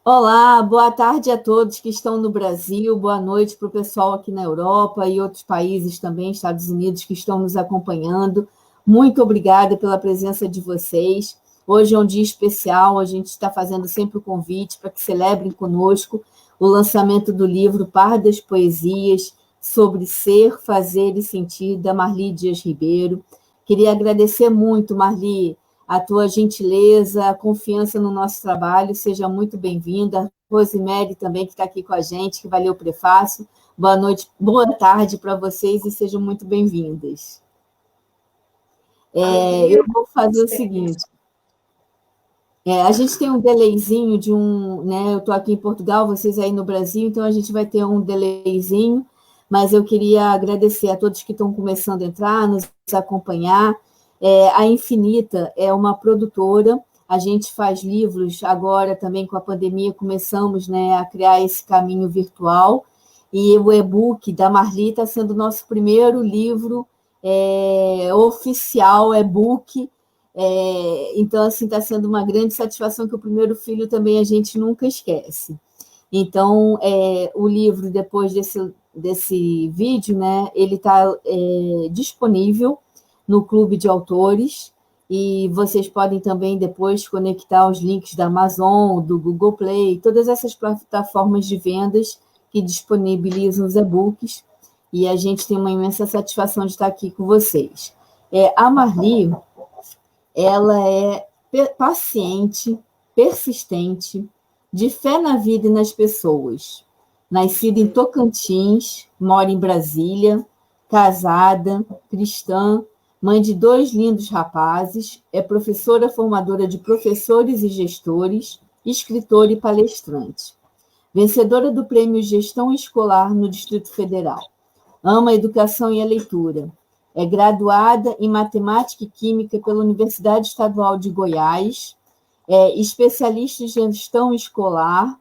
Olá, boa tarde a todos que estão no Brasil, boa noite para o pessoal aqui na Europa e outros países também, Estados Unidos, que estão nos acompanhando. Muito obrigada pela presença de vocês. Hoje é um dia especial, a gente está fazendo sempre o convite para que celebrem conosco o lançamento do livro Par das Poesias, sobre ser, fazer e sentir, da Marli Dias Ribeiro. Queria agradecer muito, Marli, a tua gentileza, a confiança no nosso trabalho, seja muito bem-vinda. Rosemary também, que está aqui com a gente, que vai ler o prefácio. Boa noite, boa tarde para vocês e sejam muito bem-vindas. Eu vou fazer o seguinte. A gente tem um delayzinho de né? Eu estou aqui em Portugal, vocês aí no Brasil, então a gente vai ter um delayzinho, mas eu queria agradecer a todos que estão começando a entrar, nos acompanhar. A Infinita é uma produtora, a gente faz livros, agora também com a pandemia começamos, né, a criar esse caminho virtual, e o e-book da Marli está sendo o nosso primeiro livro oficial, e-book. Então, assim, está sendo uma grande satisfação, que o primeiro filho também a gente nunca esquece. Então, o livro, depois desse vídeo, né, ele está disponível no Clube de Autores, e vocês podem também depois conectar os links da Amazon, do Google Play, todas essas plataformas de vendas que disponibilizam os e-books, e a gente tem uma imensa satisfação de estar aqui com vocês. A Marli, ela é paciente, persistente, de fé na vida e nas pessoas. Nascida em Tocantins, mora em Brasília, casada, cristã, mãe de 2 lindos rapazes, é professora formadora de professores e gestores, escritora e palestrante. Vencedora do Prêmio Gestão Escolar no Distrito Federal. Ama a educação e a leitura. É graduada em Matemática e Química pela Universidade Estadual de Goiás, é especialista em gestão escolar,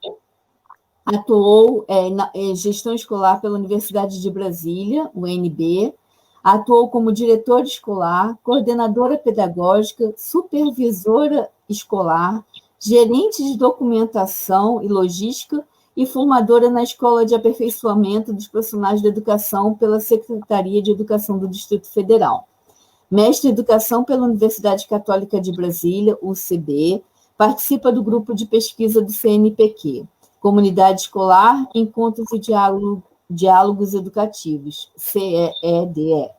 atuou na gestão escolar pela Universidade de Brasília, UNB, atuou como diretora escolar, coordenadora pedagógica, supervisora escolar, gerente de documentação e logística e formadora na Escola de Aperfeiçoamento dos Profissionais da Educação pela Secretaria de Educação do Distrito Federal. Mestre em Educação pela Universidade Católica de Brasília, UCB, participa do grupo de pesquisa do CNPq, Comunidade Escolar, Encontros e Diálogos Educativos, CEDE.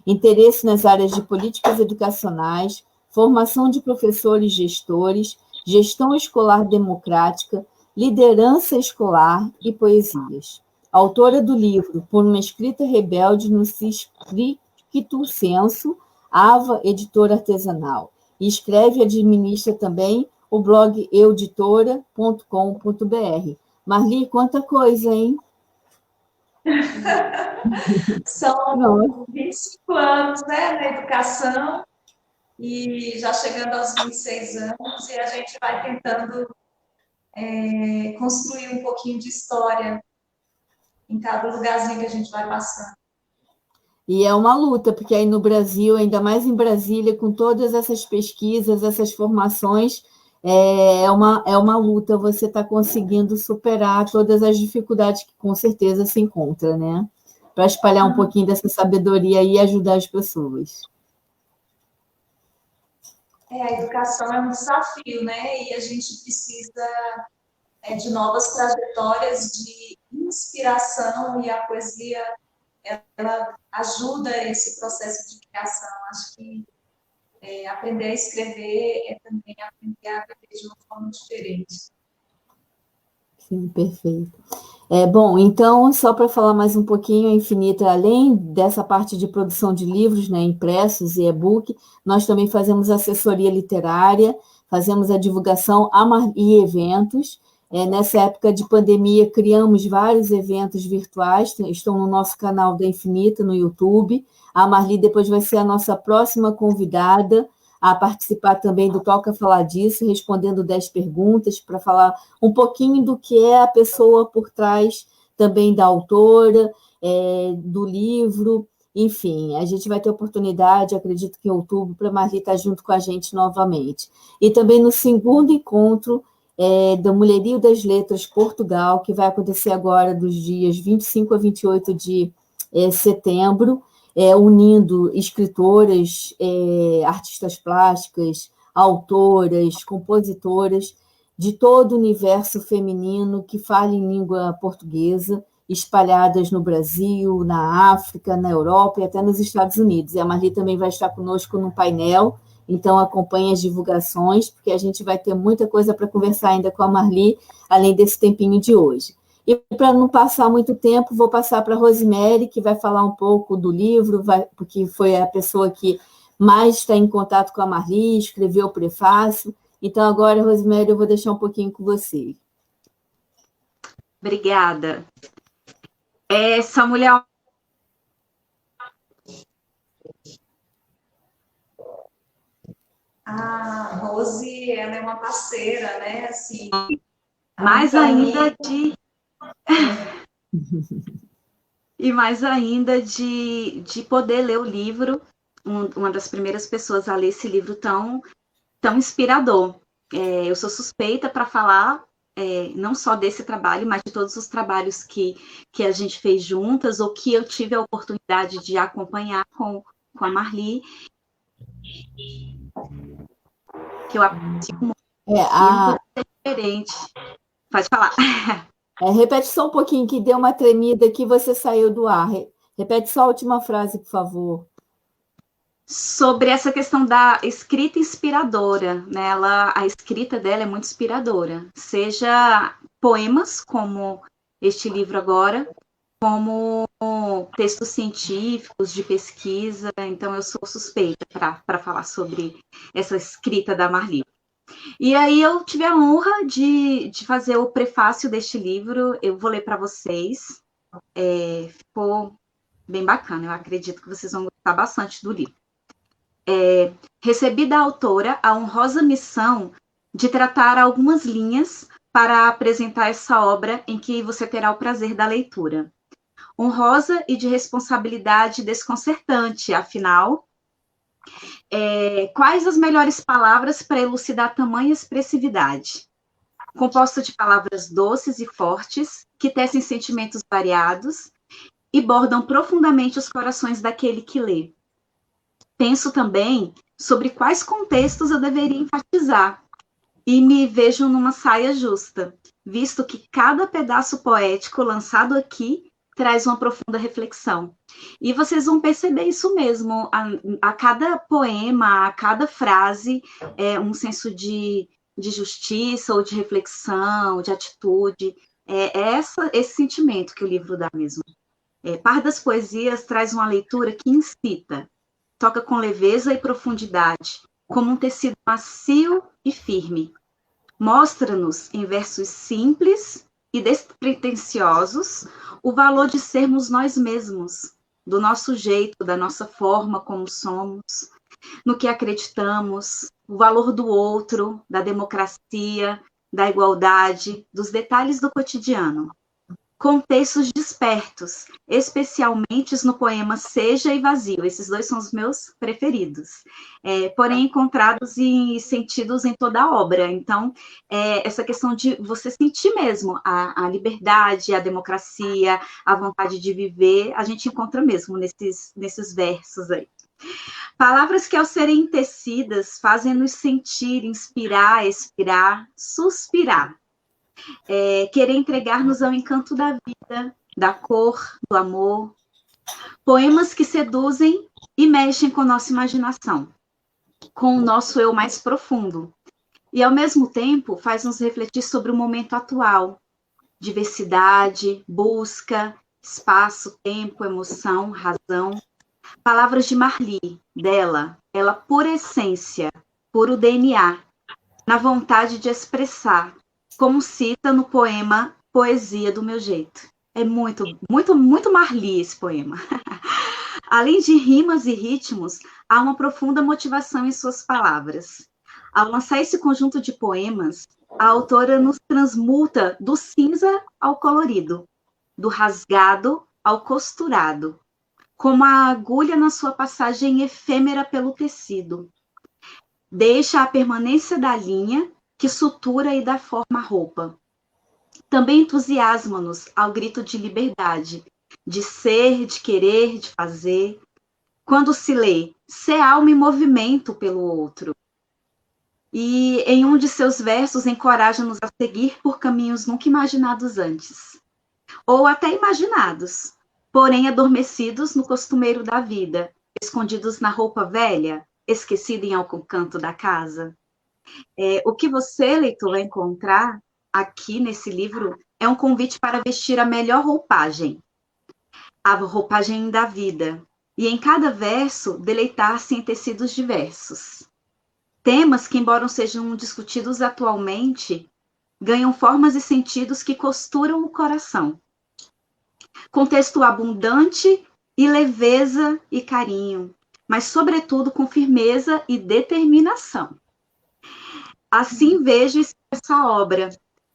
Interesse nas áreas de políticas educacionais, formação de professores e gestores, gestão escolar democrática, liderança escolar e poesias. Autora do livro Por uma Escrita Rebelde no Stricto Senso, Ava, editora artesanal. E escreve e administra também o blog euditora.com.br. Marli, quanta coisa, hein? São 25 anos, né, na educação, e já chegando aos 26 anos, e a gente vai tentando construir um pouquinho de história em cada lugarzinho que a gente vai passando. E é uma luta, porque aí no Brasil, ainda mais em Brasília, com todas essas pesquisas, essas formações, é uma luta você está conseguindo superar todas as dificuldades que com certeza se encontra, né? Para espalhar um pouquinho dessa sabedoria e ajudar as pessoas. A educação é um desafio, né? E a gente precisa de novas trajetórias de inspiração, e a poesia, ela ajuda esse processo de criação. Acho que aprender a escrever é também aprender a viver de uma forma diferente. Sim, perfeito. Bom, então, só para falar mais um pouquinho, a Infinita, além dessa parte de produção de livros, né, impressos e e-book, nós também fazemos assessoria literária, fazemos a divulgação e eventos. Nessa época de pandemia, criamos vários eventos virtuais, estão no nosso canal da Infinita, no YouTube. A Marli depois vai ser a nossa próxima convidada a participar também do Toca Falar Disso, respondendo 10 perguntas, para falar um pouquinho do que é a pessoa por trás também da autora, do livro, enfim, a gente vai ter oportunidade, acredito que em outubro, para a Marli estar junto com a gente novamente. E também no segundo encontro do Mulherio das Letras Portugal, que vai acontecer agora dos dias 25 a 28 de setembro, unindo escritoras, artistas plásticas, autoras, compositoras de todo o universo feminino que fala em língua portuguesa, espalhadas no Brasil, na África, na Europa e até nos Estados Unidos. E a Marli também vai estar conosco no painel, então acompanhe as divulgações, porque a gente vai ter muita coisa para conversar ainda com a Marli, além desse tempinho de hoje. E para não passar muito tempo, vou passar para a Rosemary, que vai falar um pouco do livro, porque foi a pessoa que mais está em contato com a Marli, escreveu o prefácio. Então, agora, Rosemary, eu vou deixar um pouquinho com você. Obrigada. Essa mulher... A Rose, ela é uma parceira, né? Assim, mais ainda de... e mais ainda de poder ler o livro, uma das primeiras pessoas a ler esse livro tão inspirador. Eu sou suspeita para falar não só desse trabalho, mas de todos os trabalhos que a gente fez juntas, ou que eu tive a oportunidade de acompanhar com a Marli, que eu aprecio muito. Não é diferente. Pode falar. Repete só um pouquinho, que deu uma tremida aqui, você saiu do ar. Repete só a última frase, por favor. Sobre essa questão da escrita inspiradora, né? A escrita dela é muito inspiradora, seja poemas, como este livro agora, como textos científicos de pesquisa. Então eu sou suspeita para falar sobre essa escrita da Marli. E aí eu tive a honra de fazer o prefácio deste livro. Eu vou ler para vocês. Ficou bem bacana, eu acredito que vocês vão gostar bastante do livro. Recebi da autora a honrosa missão de tratar algumas linhas para apresentar essa obra em que você terá o prazer da leitura. Honrosa e de responsabilidade desconcertante, afinal, quais as melhores palavras para elucidar tamanha expressividade? Composta de palavras doces e fortes, que tecem sentimentos variados e bordam profundamente os corações daquele que lê. Penso também sobre quais contextos eu deveria enfatizar e me vejo numa saia justa, visto que cada pedaço poético lançado aqui traz uma profunda reflexão. E vocês vão perceber isso mesmo, a cada poema, a cada frase, um senso de justiça ou de reflexão, de atitude. Esse sentimento que o livro dá mesmo. Par das Poesias traz uma leitura que incita, toca com leveza e profundidade, como um tecido macio e firme. Mostra-nos, em versos simples e despretensiosos, o valor de sermos nós mesmos, do nosso jeito, da nossa forma como somos, no que acreditamos, o valor do outro, da democracia, da igualdade, dos detalhes do cotidiano. Contextos despertos, especialmente no poema Seja e Vazio. Esses dois são os meus preferidos, porém encontrados e sentidos em toda a obra. Então, essa questão de você sentir mesmo a liberdade, a democracia, a vontade de viver, a gente encontra mesmo nesses versos aí. Palavras que, ao serem tecidas, fazem-nos sentir, inspirar, expirar, suspirar. Querer entregar-nos ao encanto da vida, da cor, do amor. Poemas que seduzem e mexem com nossa imaginação, com o nosso eu mais profundo. E, ao mesmo tempo, faz-nos refletir sobre o momento atual. Diversidade, busca, espaço, tempo, emoção, razão. Palavras de Marli, dela, ela por essência, puro DNA, na vontade de expressar, como cita no poema Poesia do Meu Jeito. É muito, muito, muito Marli esse poema. Além de rimas e ritmos, há uma profunda motivação em suas palavras. Ao lançar esse conjunto de poemas, a autora nos transmuta do cinza ao colorido, do rasgado ao costurado, como a agulha na sua passagem efêmera pelo tecido. Deixa a permanência da linha que sutura e dá forma à roupa. Também entusiasma-nos ao grito de liberdade, de ser, de querer, de fazer. Quando se lê, ser alma em movimento pelo outro. E em um de seus versos encoraja-nos a seguir por caminhos nunca imaginados antes, ou até imaginados, porém adormecidos no costumeiro da vida, escondidos na roupa velha, esquecida em algum canto da casa. O que você, leitor, vai encontrar aqui nesse livro é um convite para vestir a melhor roupagem, a roupagem da vida, e em cada verso deleitar-se em tecidos diversos. Temas que, embora sejam discutidos atualmente, ganham formas e sentidos que costuram o coração. Contexto abundante e leveza e carinho, mas, sobretudo, com firmeza e determinação. Assim vejo essa obra,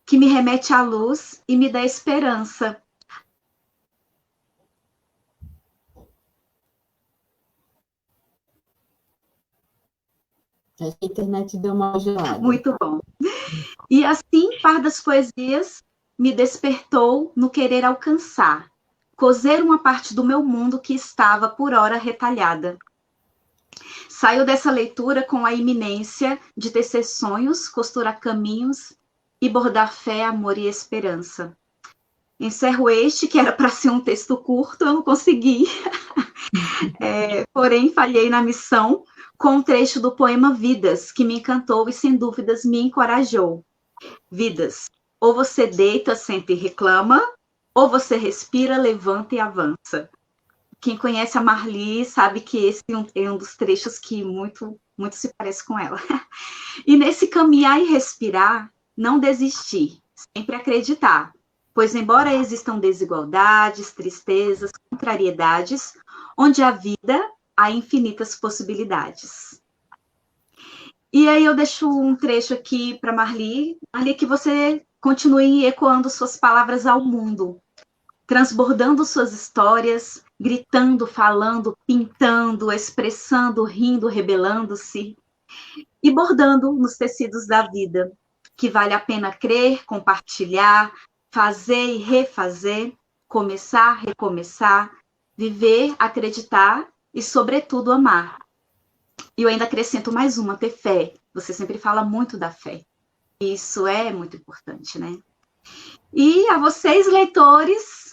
que me remete à luz e me dá esperança. A internet deu uma gelada. Muito bom. E assim, Par das Poesias me despertou no querer alcançar, coser uma parte do meu mundo que estava, por ora, retalhada. Saio dessa leitura com a iminência de tecer sonhos, costurar caminhos e bordar fé, amor e esperança. Encerro este, que era para ser um texto curto, eu não consegui. Porém, falhei na missão com um trecho do poema Vidas, que me encantou e, sem dúvidas, me encorajou. Vidas, ou você deita, senta e reclama, ou você respira, levanta e avança. Quem conhece a Marli sabe que esse é um dos trechos que muito se parece com ela. E nesse caminhar e respirar, não desistir, sempre acreditar, pois embora existam desigualdades, tristezas, contrariedades, onde a vida há infinitas possibilidades. E aí eu deixo um trecho aqui para Marli, que você continue ecoando suas palavras ao mundo, transbordando suas histórias, gritando, falando, pintando, expressando, rindo, rebelando-se e bordando nos tecidos da vida, que vale a pena crer, compartilhar, fazer e refazer, começar, recomeçar, viver, acreditar e, sobretudo, amar. E eu ainda acrescento mais uma, ter fé. Você sempre fala muito da fé. Isso é muito importante, né? E a vocês, leitores,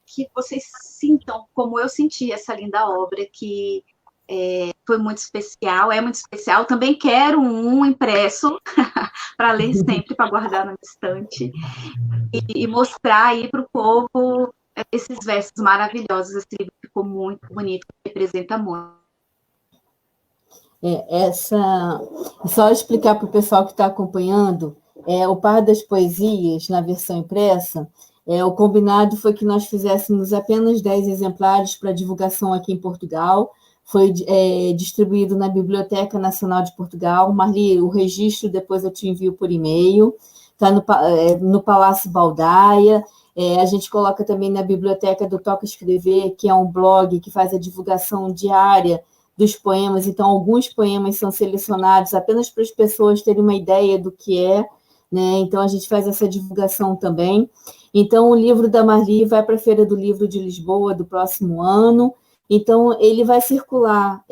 que vocês sintam como eu senti essa linda obra, que foi muito especial, é muito especial. Também quero um impresso para ler sempre, para guardar na estante e mostrar aí para o povo esses versos maravilhosos. Esse livro ficou muito bonito, representa muito. Só explicar para o pessoal que está acompanhando, o Par das Poesias, na versão impressa, o combinado foi que nós fizéssemos apenas 10 exemplares para divulgação aqui em Portugal. Foi distribuído na Biblioteca Nacional de Portugal. Marli, o registro depois eu te envio por e-mail. Está no Palácio Baldaia. A gente coloca também na Biblioteca do Toca Escrever, que é um blog que faz a divulgação diária dos poemas. Então, alguns poemas são selecionados apenas para as pessoas terem uma ideia do que é, né? Então, a gente faz essa divulgação também. Então, o livro da Marli vai para a Feira do Livro de Lisboa do próximo ano. Então, ele vai circular.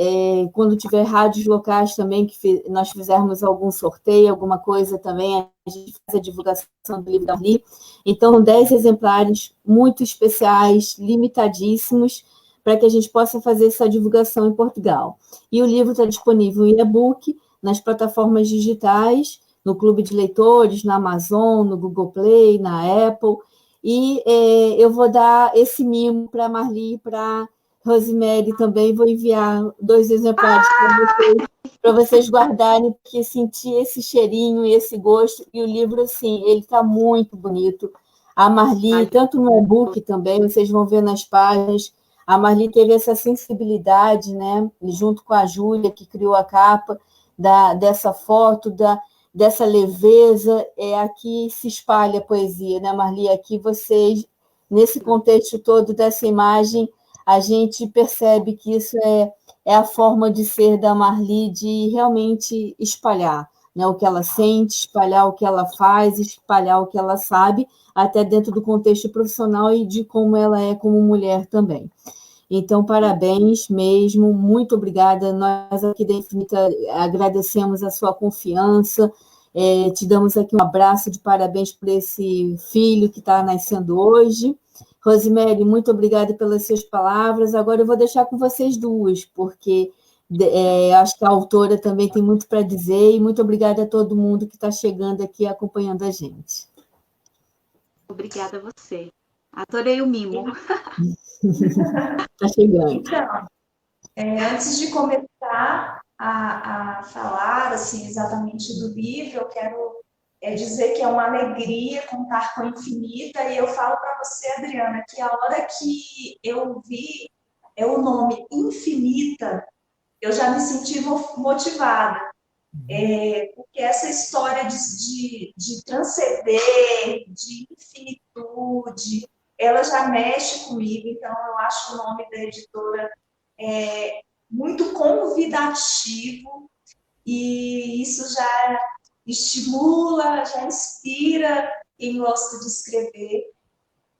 Quando tiver rádios locais também, que nós fizermos algum sorteio, alguma coisa também, a gente faz a divulgação do livro da Marli. Então, 10 exemplares muito especiais, limitadíssimos, para que a gente possa fazer essa divulgação em Portugal. E o livro está disponível em e-book, nas plataformas digitais, no Clube de Leitores, na Amazon, no Google Play, na Apple. E eu vou dar esse mimo para a Marli e para Rosemary também. Vou enviar 2 exemplares para vocês guardarem, porque sentir esse cheirinho e esse gosto. E o livro, assim, ele está muito bonito. A Marli, tanto no e-book também, vocês vão ver nas páginas, a Marli teve essa sensibilidade, né, junto com a Júlia, que criou a capa dessa foto, dessa leveza. Aqui se espalha a poesia, né, Marli? Aqui vocês, nesse contexto todo dessa imagem, a gente percebe que isso é a forma de ser da Marli, de realmente espalhar. né, o que ela sente, espalhar o que ela faz, espalhar o que ela sabe, até dentro do contexto profissional e de como ela é como mulher também. Então, parabéns mesmo, muito obrigada. Nós aqui da Infinita agradecemos a sua confiança, te damos aqui um abraço de parabéns por esse filho que está nascendo hoje. Rosemary, muito obrigada pelas suas palavras. Agora eu vou deixar com vocês duas, porque acho que a autora também tem muito para dizer, e muito obrigada a todo mundo que está chegando aqui acompanhando a gente. Obrigada a você. Adorei o mimo. Está chegando. Então, antes de começar a falar assim, exatamente do livro, eu quero dizer que é uma alegria contar com a Infinita, e eu falo para você, Adriana, que a hora que eu vi o nome Infinita, eu já me senti motivada, porque essa história de transcender, de infinitude, ela já mexe comigo, então eu acho o nome da editora muito convidativo, e isso já estimula, já inspira quem gosta de escrever.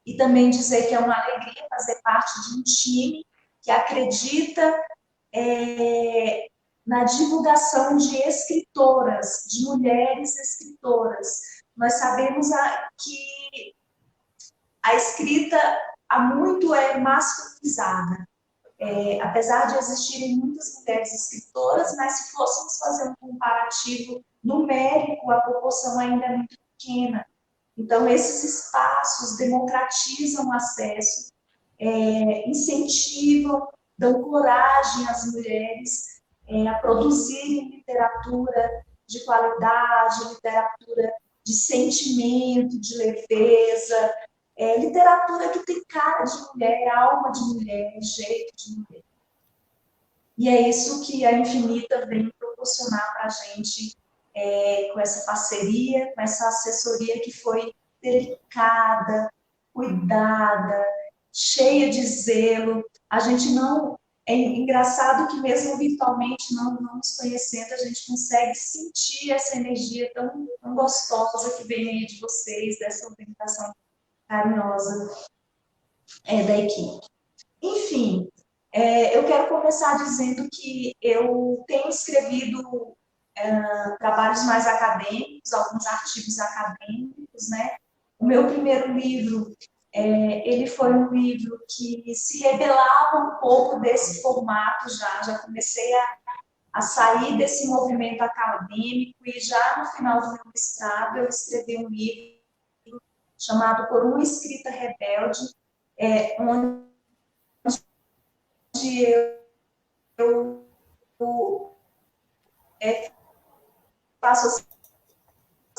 E também dizer que é uma alegria fazer parte de um time que acredita na divulgação de escritoras, de mulheres escritoras. Nós sabemos que a escrita há muito é masculinizada. Apesar de existirem muitas mulheres escritoras, mas se fôssemos fazer um comparativo numérico, a proporção ainda é muito pequena. Então, esses espaços democratizam o acesso, incentivam, dão coragem às mulheres a produzirem literatura de qualidade, literatura de sentimento, de leveza, literatura que tem cara de mulher, alma de mulher, jeito de mulher. E é isso que a Infinita vem proporcionar para a gente, com essa parceria, com essa assessoria que foi delicada, cuidada, cheia de zelo. A gente não... É engraçado que mesmo virtualmente, não nos conhecendo, a gente consegue sentir essa energia tão gostosa que vem aí de vocês, dessa organização carinhosa da equipe. Enfim, eu quero começar dizendo que eu tenho escrevido trabalhos mais acadêmicos, alguns artigos acadêmicos, né? O meu primeiro livro, ele foi um livro que se rebelava um pouco desse formato já comecei a sair desse movimento acadêmico, e já no final do meu mestrado eu escrevi um livro chamado Por uma Escrita Rebelde, onde eu faço a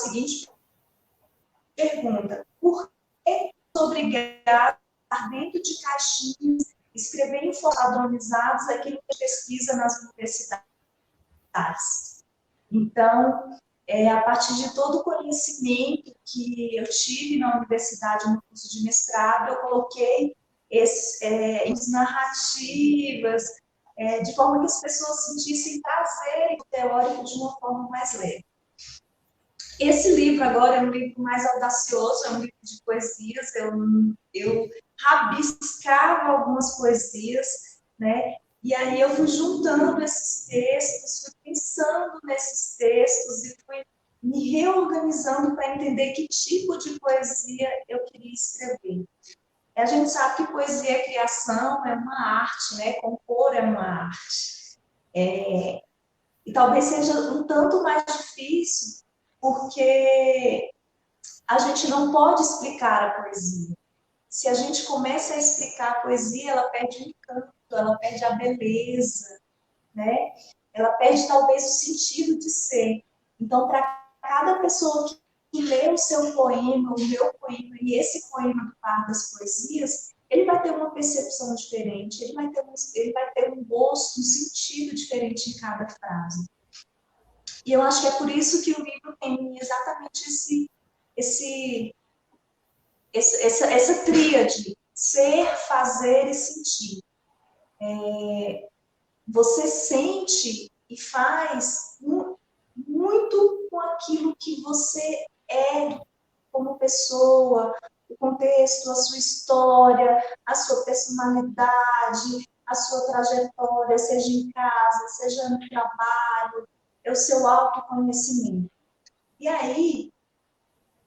seguinte pergunta: por que sou obrigada a estar dentro de caixinhas, escrever em padronizados aquilo que pesquisa nas universidades? Então, a partir de todo o conhecimento que eu tive na universidade, no curso de mestrado, eu coloquei essas narrativas, de forma que as pessoas sentissem prazer no teórico de uma forma mais leve. Esse livro agora é um livro mais audacioso, é um livro de poesias. Eu rabiscava algumas poesias, né? E aí eu fui juntando esses textos, fui pensando nesses textos e fui me reorganizando para entender que tipo de poesia eu queria escrever. A gente sabe que poesia é criação, é uma arte, né? Compor é uma arte. E talvez seja um tanto mais difícil, porque a gente não pode explicar a poesia. Se a gente começa a explicar a poesia, ela perde o encanto, ela perde a beleza, né? Ela perde talvez o sentido de ser. Então, para cada pessoa que lê o seu poema, o meu poema e esse poema do Par das Poesias, ele vai ter uma percepção diferente, ele vai ter um gosto, um sentido diferente em cada frase. E eu acho que é por isso que o livro tem exatamente essa tríade: ser, fazer e sentir. Você sente e faz muito com aquilo que você é como pessoa, o contexto, a sua história, a sua personalidade, a sua trajetória, seja em casa, seja no trabalho, é o seu autoconhecimento. E aí,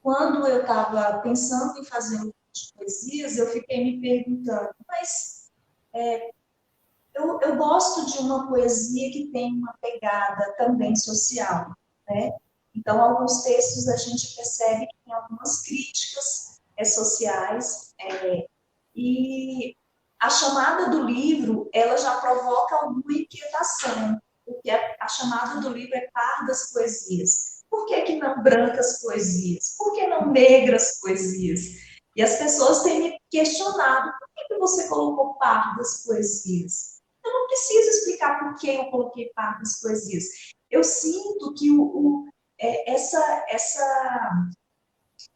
quando eu estava pensando em fazer um livro de poesias, eu fiquei me perguntando, mas eu gosto de uma poesia que tem uma pegada também social, né? Então, alguns textos a gente percebe que tem algumas críticas sociais, e a chamada do livro, ela já provoca alguma inquietação, porque a chamada do livro é Pardas Poesias. Por que não brancas poesias? Por que não negras poesias? E as pessoas têm me questionado, por que você colocou Pardas Poesias? Eu não preciso explicar por que eu coloquei Pardas Poesias. Eu sinto que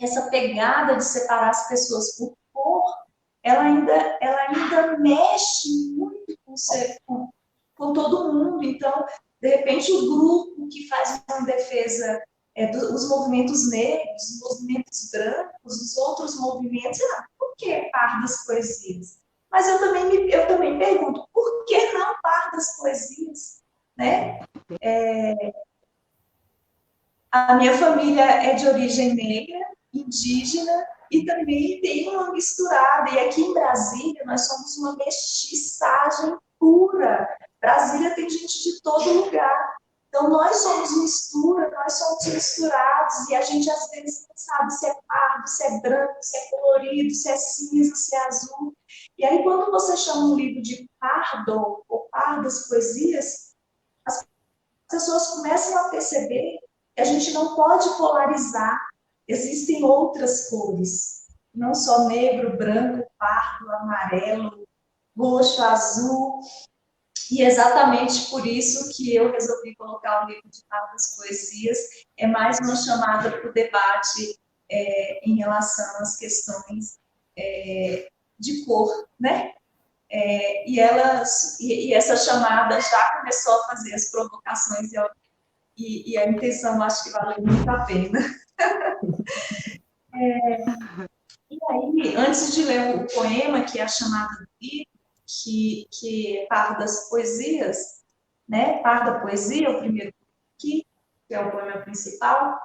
essa pegada de separar as pessoas por cor, ela ainda mexe muito com todo mundo. Então, de repente, o grupo que faz uma defesa dos movimentos negros, dos movimentos brancos, dos outros movimentos, por que Pardas Poesias? Mas eu também pergunto, por que não Pardas Poesias? Né? A minha família é de origem negra, indígena, e também tem uma misturada. E aqui em Brasília, nós somos uma mestiçagem pura. Brasília tem gente de todo lugar. Então, nós somos mistura, nós somos misturados, e a gente, às vezes, não sabe se é pardo, se é branco, se é colorido, se é cinza, se é azul. E aí, quando você chama um livro de Pardo, ou Pardas Poesias, as pessoas começam a perceber que a gente não pode polarizar. Existem outras cores, não só negro, branco, pardo, amarelo, roxo, azul. E exatamente por isso que eu resolvi colocar o livro de Pardas Poesias. É mais uma chamada para o debate em relação às questões de cor, né? E essa chamada já começou a fazer as provocações, e a intenção acho que valeu muito a pena. E aí, antes de ler o poema, que é a chamada do livro, que é Pardas Poesias, né? Parda Poesia, o primeiro aqui, que é o poema principal,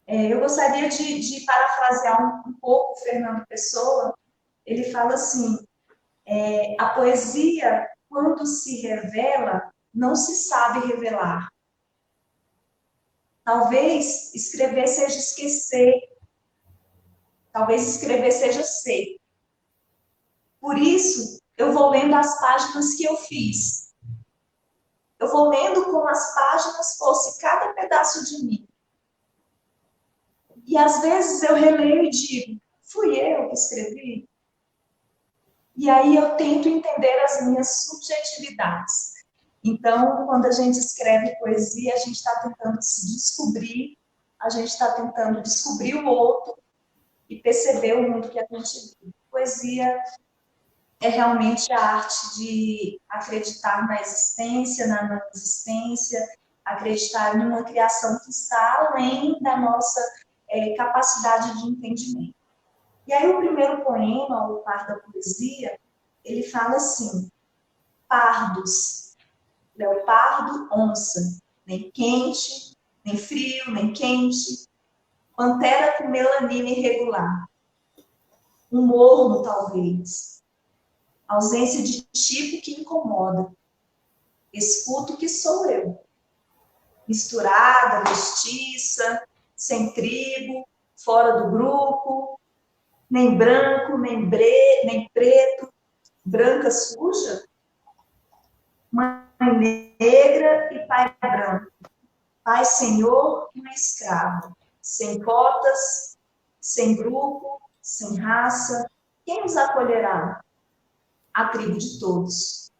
eu gostaria de parafrasear um pouco o Fernando Pessoa. Ele fala assim, a poesia, quando se revela, não se sabe revelar. Talvez escrever seja esquecer, talvez escrever seja ser. Por isso, eu vou lendo as páginas que eu fiz. Eu vou lendo como as páginas fossem cada pedaço de mim. E às vezes eu releio e digo, fui eu que escrevi? E aí eu tento entender as minhas subjetividades. Então, quando a gente escreve poesia, a gente está tentando se descobrir, a gente está tentando descobrir o outro e perceber o mundo que a gente vive. Poesia é realmente a arte de acreditar na existência, na não existência, acreditar em uma criação que está além da nossa capacidade de entendimento. E aí o primeiro poema, o Par da Poesia, ele fala assim, pardos, leopardo, onça, nem quente, nem frio, nem quente, pantera com melanina irregular, um morno talvez, ausência de tipo que incomoda, escuto que sou eu, misturada, mestiça, sem tribo, fora do grupo, nem branco, nem preto, branca suja, mãe negra e pai branco, pai senhor e uma escrava, sem cotas, sem grupo, sem raça, quem os acolherá? A tribo de todos.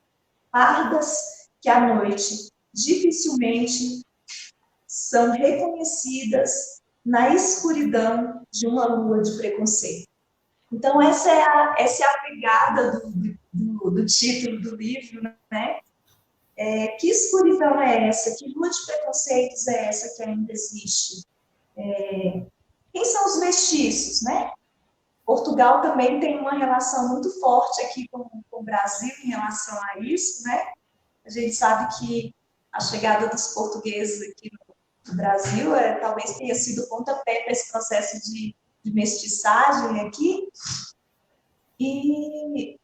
Pardas que à noite dificilmente são reconhecidas na escuridão de uma lua de preconceito. Então, essa é a pegada do título do livro, né? Que escuridão é essa? Que rua de preconceitos é essa que ainda existe? Quem são os mestiços, né? Portugal também tem uma relação muito forte aqui com o Brasil em relação a isso, né? A gente sabe que a chegada dos portugueses aqui no Brasil talvez tenha sido o pontapé para esse processo de mestiçagem aqui. E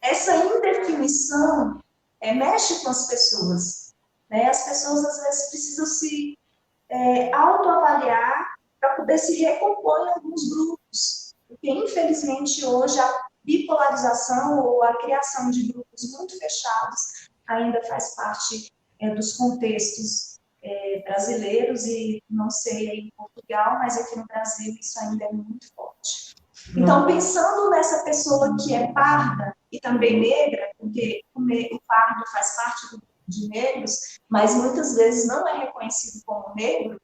essa indefinição mexe com as pessoas, né? As pessoas, às vezes, precisam se autoavaliar para poder se recompor em alguns grupos. Porque, infelizmente, hoje a bipolarização ou a criação de grupos muito fechados ainda faz parte dos contextos brasileiros, e não sei aí em Portugal, mas aqui no Brasil isso ainda é muito forte. Então, pensando nessa pessoa que é parda e também negra, porque o pardo faz parte do grupo de negros, mas muitas vezes não é reconhecido como negro,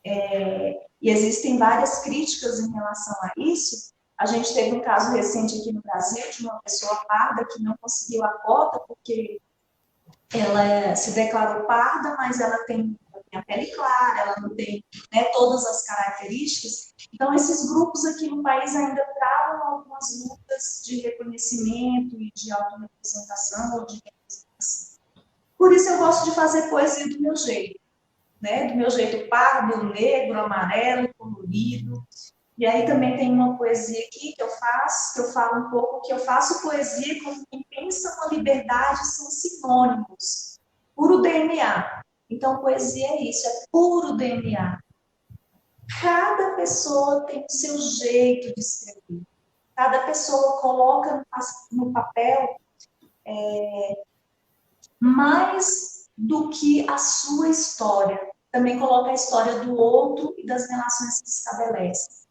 e existem várias críticas em relação a isso. A gente teve um caso recente aqui no Brasil de uma pessoa parda que não conseguiu a cota porque ela se declarou parda, mas ela tem a pele clara, ela não tem, né, todas as características. Então, esses grupos aqui no país ainda travam algumas lutas de reconhecimento e de autorrepresentação ou de representação. Por isso eu gosto de fazer poesia do meu jeito, né? Do meu jeito pardo, negro, amarelo, colorido. E aí também tem uma poesia aqui que eu faço, que eu falo um pouco, que eu faço poesia como quem pensa uma liberdade são sinônimos, puro DNA. Então, poesia é isso, é puro DNA. Cada pessoa tem o seu jeito de escrever. Cada pessoa coloca no papel mais do que a sua história. Também coloca a história do outro e das relações que se estabelecem.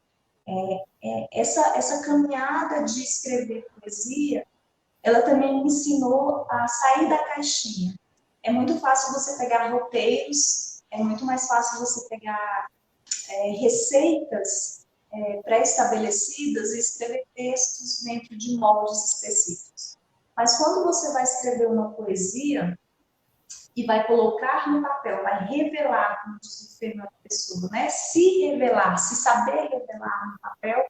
Essa caminhada de escrever poesia, ela também me ensinou a sair da caixinha. É muito fácil você pegar roteiros, é muito mais fácil você pegar receitas pré-estabelecidas e escrever textos dentro de moldes específicos. Mas quando você vai escrever uma poesia e vai colocar no papel, vai revelar, como diz o Fernando Pessoa, né? Se revelar, se saber revelar no papel,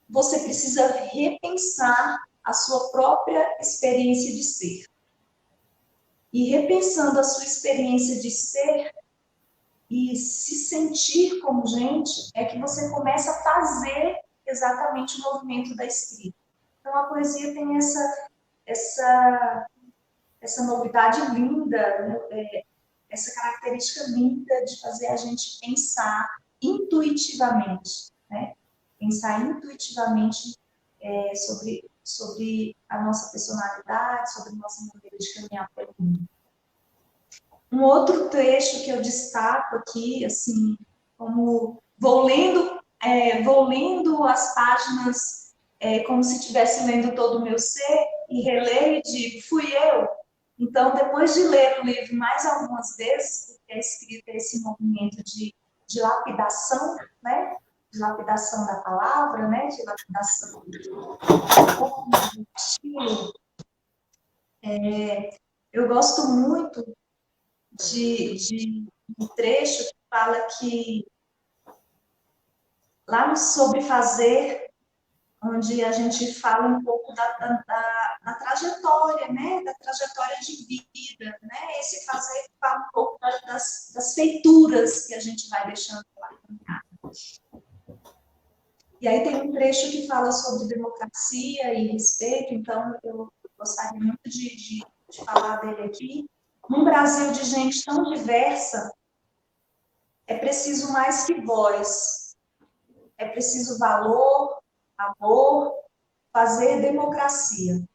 você precisa repensar a sua própria experiência de ser. E repensando a sua experiência de ser e se sentir como gente, é que você começa a fazer exatamente o movimento da escrita. Então, a poesia tem essa novidade linda, né? Essa característica linda de fazer a gente pensar intuitivamente, né? Pensar intuitivamente sobre a nossa personalidade, sobre a nossa maneira de caminhar pelo mundo. Um outro trecho que eu destaco aqui, assim, como vou lendo as páginas como se estivesse lendo todo o meu ser, e releio e digo, fui eu. Então, depois de ler o livro mais algumas vezes, porque a escrita é esse movimento de lapidação, né? De lapidação da palavra, né? De lapidação do estilo. Eu gosto muito de um trecho que fala que lá no Sobre Fazer, onde a gente fala um pouco da trajetória, né? Da trajetória de vida, né? Esse fazer fala um pouco das feituras que a gente vai deixando lá caminhar. E aí tem um trecho que fala sobre democracia e respeito, então eu gostaria muito de falar dele aqui. Num Brasil de gente tão diversa, é preciso mais que voz, é preciso valor, amor, fazer democracia.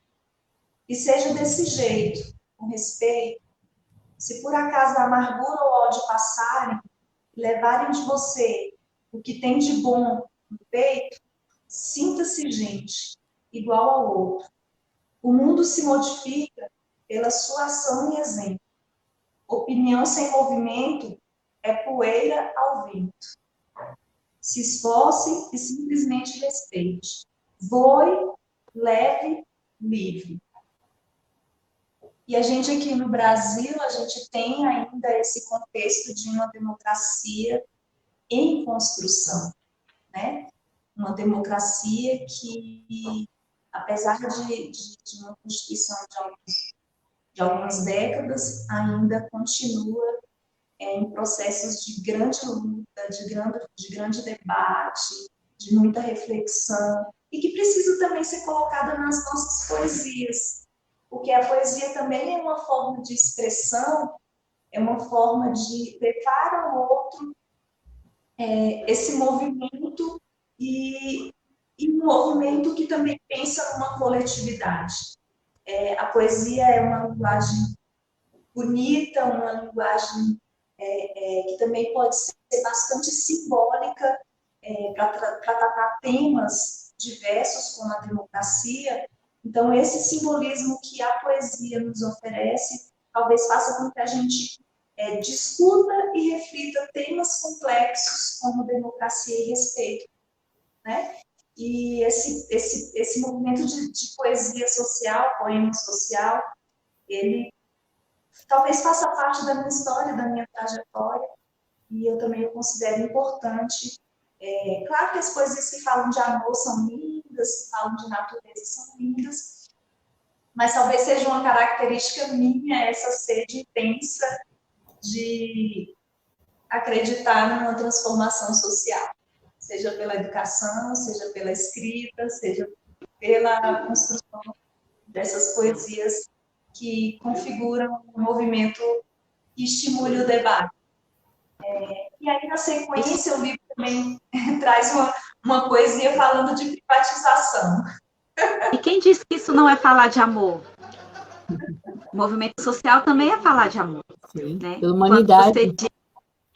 E seja desse jeito, com respeito. Se por acaso a amargura ou ódio passarem e levarem de você o que tem de bom no peito, sinta-se gente, igual ao outro. O mundo se modifica pela sua ação e exemplo. Opinião sem movimento é poeira ao vento. Se esforce e simplesmente respeite. Voe, leve, livre. E a gente aqui no Brasil, a gente tem ainda esse contexto de uma democracia em construção, né? Uma democracia que, apesar de uma Constituição de algumas décadas, ainda continua em processos de grande luta, de grande debate, de muita reflexão, e que precisa também ser colocada nas nossas poesias, porque a poesia também é uma forma de expressão, é uma forma de levar ao outro esse movimento e um movimento que também pensa numa coletividade. A poesia é uma linguagem bonita, uma linguagem que também pode ser bastante simbólica para tratar temas diversos como a democracia. Então, esse simbolismo que a poesia nos oferece talvez faça com que a gente discuta e reflita temas complexos como democracia e respeito, né? E esse movimento de poesia social, poema social, ele talvez faça parte da minha história, da minha trajetória, e eu também o considero importante. Claro que as poesias que falam de amor são lindas, que falam de natureza são lindas, mas talvez seja uma característica minha essa sede intensa de acreditar numa transformação social, seja pela educação, seja pela escrita, seja pela construção dessas poesias que configuram um movimento que estimule o debate. E aí, na sequência, o livro também traz uma poesia falando de privatização. E quem disse que isso não é falar de amor? O movimento social também é falar de amor. Sim, né? pela humanidade.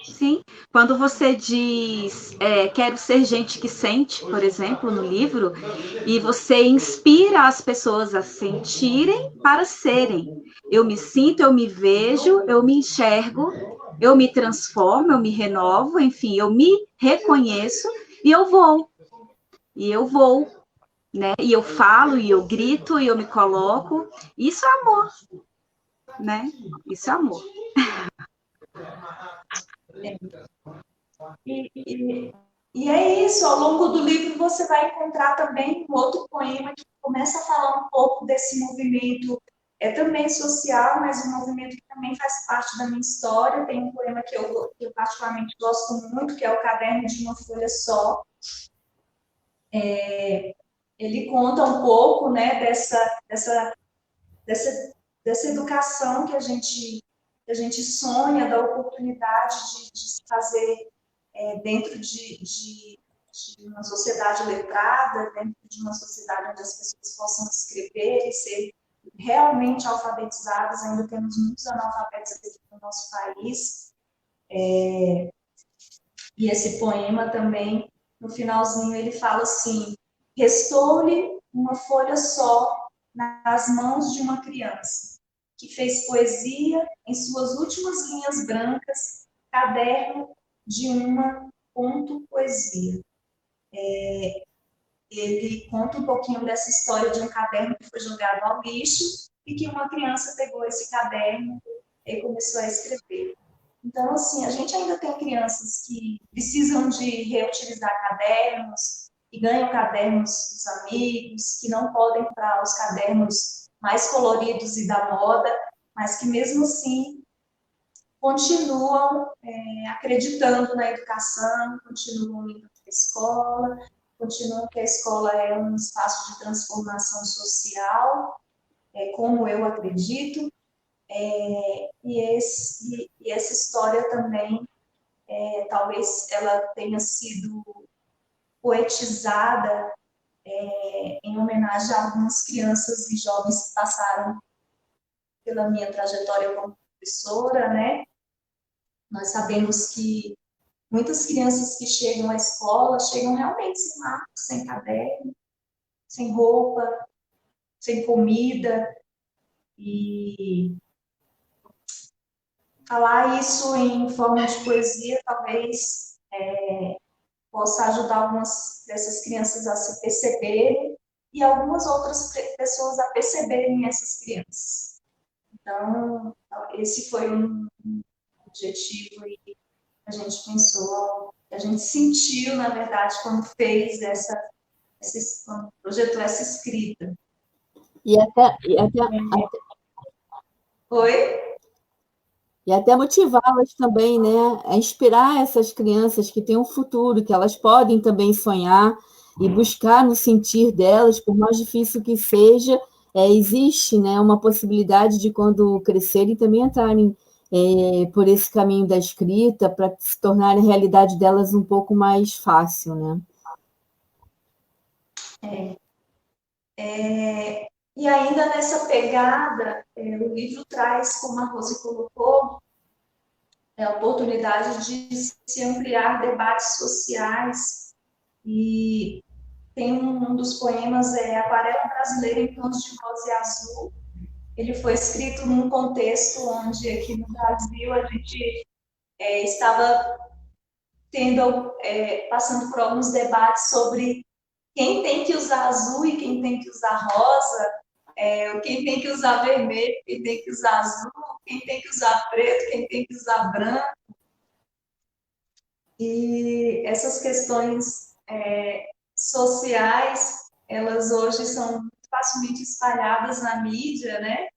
Sim, quando você diz quero ser gente que sente, por exemplo, no livro, e você inspira as pessoas a sentirem para serem. Eu me sinto, eu me vejo, eu me enxergo, eu me transformo, eu me renovo, enfim, eu me reconheço e eu vou. E eu vou, né? E eu falo, e eu grito, e eu me coloco. Isso é amor, né? Isso é amor. E é isso, ao longo do livro você vai encontrar também um outro poema que começa a falar um pouco desse movimento, também social, mas um movimento que também faz parte da minha história. Tem um poema que eu particularmente gosto muito, que é o Caderno de uma Folha Só. Ele conta um pouco, né, dessa educação que a gente sonha, da oportunidade de se fazer dentro de uma sociedade letrada, dentro de uma sociedade onde as pessoas possam escrever e ser realmente alfabetizadas. Ainda temos muitos analfabetos aqui no nosso país. E esse poema também, no finalzinho, ele fala assim: restou-lhe uma folha só nas mãos de uma criança, que fez poesia em suas últimas linhas brancas, caderno de uma poesia. Ele conta um pouquinho dessa história de um caderno que foi jogado ao lixo e que uma criança pegou esse caderno e começou a escrever. Então, assim, a gente ainda tem crianças que precisam de reutilizar cadernos, que ganham cadernos dos amigos, que não podem comprar os cadernos mais coloridos e da moda, mas que mesmo assim continuam acreditando na educação, continuam indo para a escola, continuam que a escola é um espaço de transformação social, como eu acredito, e essa história também, talvez ela tenha sido poetizada em homenagem a algumas crianças e jovens que passaram pela minha trajetória como professora, né? Nós sabemos que muitas crianças que chegam à escola chegam realmente sem lápis, sem caderno, sem roupa, sem comida, e falar isso em forma de poesia talvez possa ajudar algumas dessas crianças a se perceberem e algumas outras pessoas a perceberem essas crianças. Então, esse foi um objetivo e a gente pensou, a gente sentiu, na verdade, quando fez quando projetou essa escrita. E até, Oi? e até motivá-las também, né? A inspirar essas crianças que têm um futuro, que elas podem também sonhar e buscar no sentir delas, por mais difícil que seja, existe, né, uma possibilidade de, quando crescerem, também entrarem por esse caminho da escrita, para se tornar a realidade delas um pouco mais fácil, né? E ainda nessa pegada, o livro traz, como a Rose colocou, a oportunidade de se ampliar debates sociais. E tem um dos poemas, Aquarela Brasileira em Tons de Rosa e Azul. Ele foi escrito num contexto onde, aqui no Brasil, a gente estava passando por alguns debates sobre quem tem que usar azul e quem tem que usar rosa, quem tem que usar vermelho, quem tem que usar azul, quem tem que usar preto, quem tem que usar branco. E essas questões sociais, elas hoje são facilmente espalhadas na mídia, né?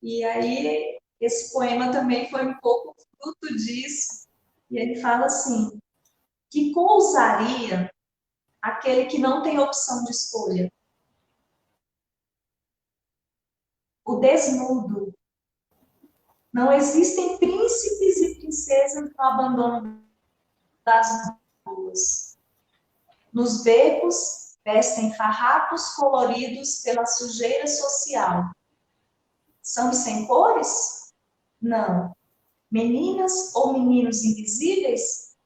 E aí, esse poema também foi um pouco fruto disso. E ele fala assim: que cor usaria aquele que não tem opção de escolha? O desnudo. Não existem príncipes e princesas no abandono das ruas. Nos becos, vestem farrapos coloridos pela sujeira social. São sem cores? Não. Meninas ou meninos invisíveis?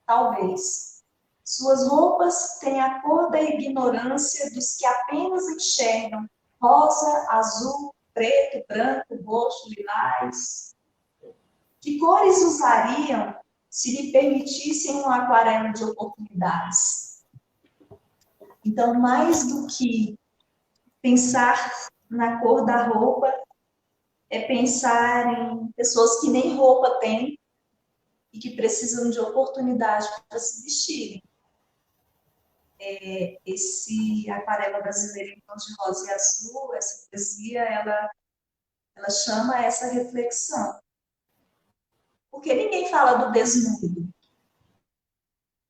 Talvez. Suas roupas têm a cor da ignorância dos que apenas enxergam rosa, azul, preto, branco, roxo, lilás. Que cores usariam se lhe permitissem uma aquarela de oportunidades? Então, mais do que pensar na cor da roupa, é pensar em pessoas que nem roupa têm e que precisam de oportunidade para se vestirem. Esse Aquarela Brasileira em Tons de Rosa e Azul, essa poesia, ela chama essa reflexão. Por que ninguém fala do desnudo?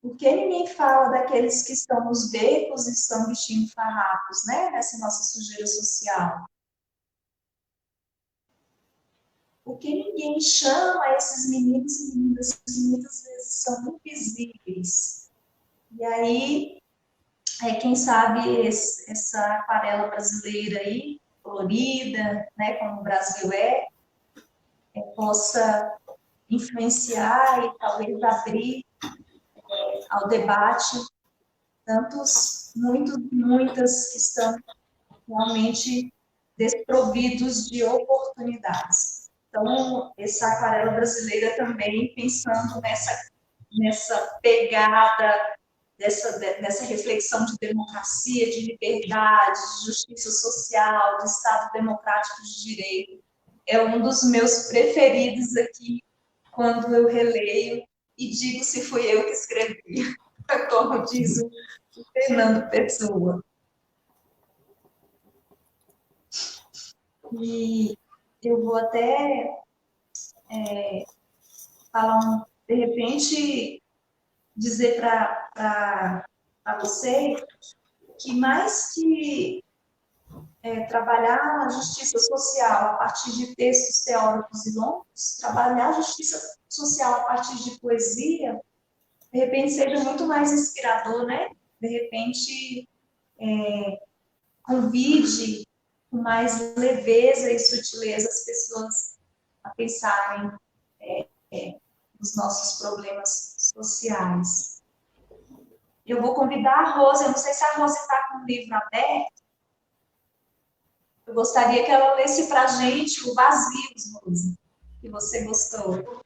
Por que ninguém fala daqueles que estão nos becos e estão vestindo farrapos, né? Nessa nossa sujeira social? Por que ninguém chama esses meninos e meninas que muitas vezes são invisíveis? E aí, quem sabe essa aquarela brasileira aí, colorida, né, como o Brasil possa influenciar e talvez abrir ao debate muitas que estão realmente desprovidos de oportunidades. Então, essa aquarela brasileira também pensando nessa pegada, nessa reflexão de democracia, de liberdade, de justiça social, de Estado democrático de direito. É um dos meus preferidos aqui, quando eu releio e digo se fui eu que escrevi, como diz o Fernando Pessoa. E eu vou até falar, de repente, dizer para vocês que mais que trabalhar a justiça social a partir de textos teóricos e longos, trabalhar a justiça social a partir de poesia, de repente seja muito mais inspirador, né? De repente convide com mais leveza e sutileza as pessoas a pensarem nos nossos problemas sociais. Eu vou convidar a Rose, eu não sei se a Rose está com o livro aberto, eu gostaria que ela lesse para a gente o Vazios, Rose, que você gostou.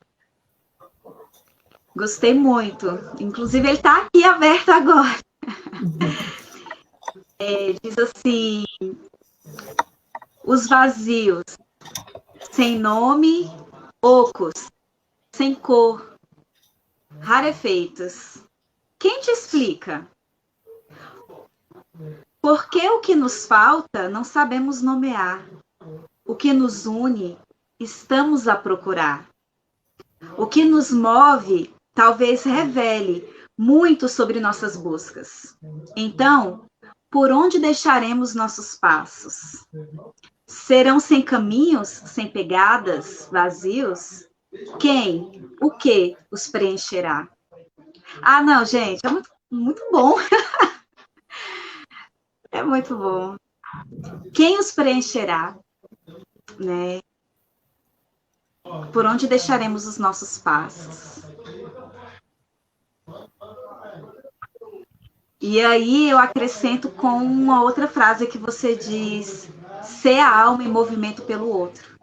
Gostei muito. Inclusive, ele está aqui aberto agora. Diz assim: os vazios. sem nome, ocos, sem cor, rarefeitos. Quem te explica? Porque o que nos falta não sabemos nomear. O que nos une, estamos a procurar. O que nos move, talvez revele muito sobre nossas buscas. Então, por onde deixaremos nossos passos? Serão sem caminhos, sem pegadas, vazios? Quem, o que os preencherá? Ah, não, gente, é muito, muito bom. É muito bom. Quem os preencherá, né? Por onde deixaremos os nossos passos? E aí eu acrescento com uma outra frase que você diz: ser a alma em movimento pelo outro.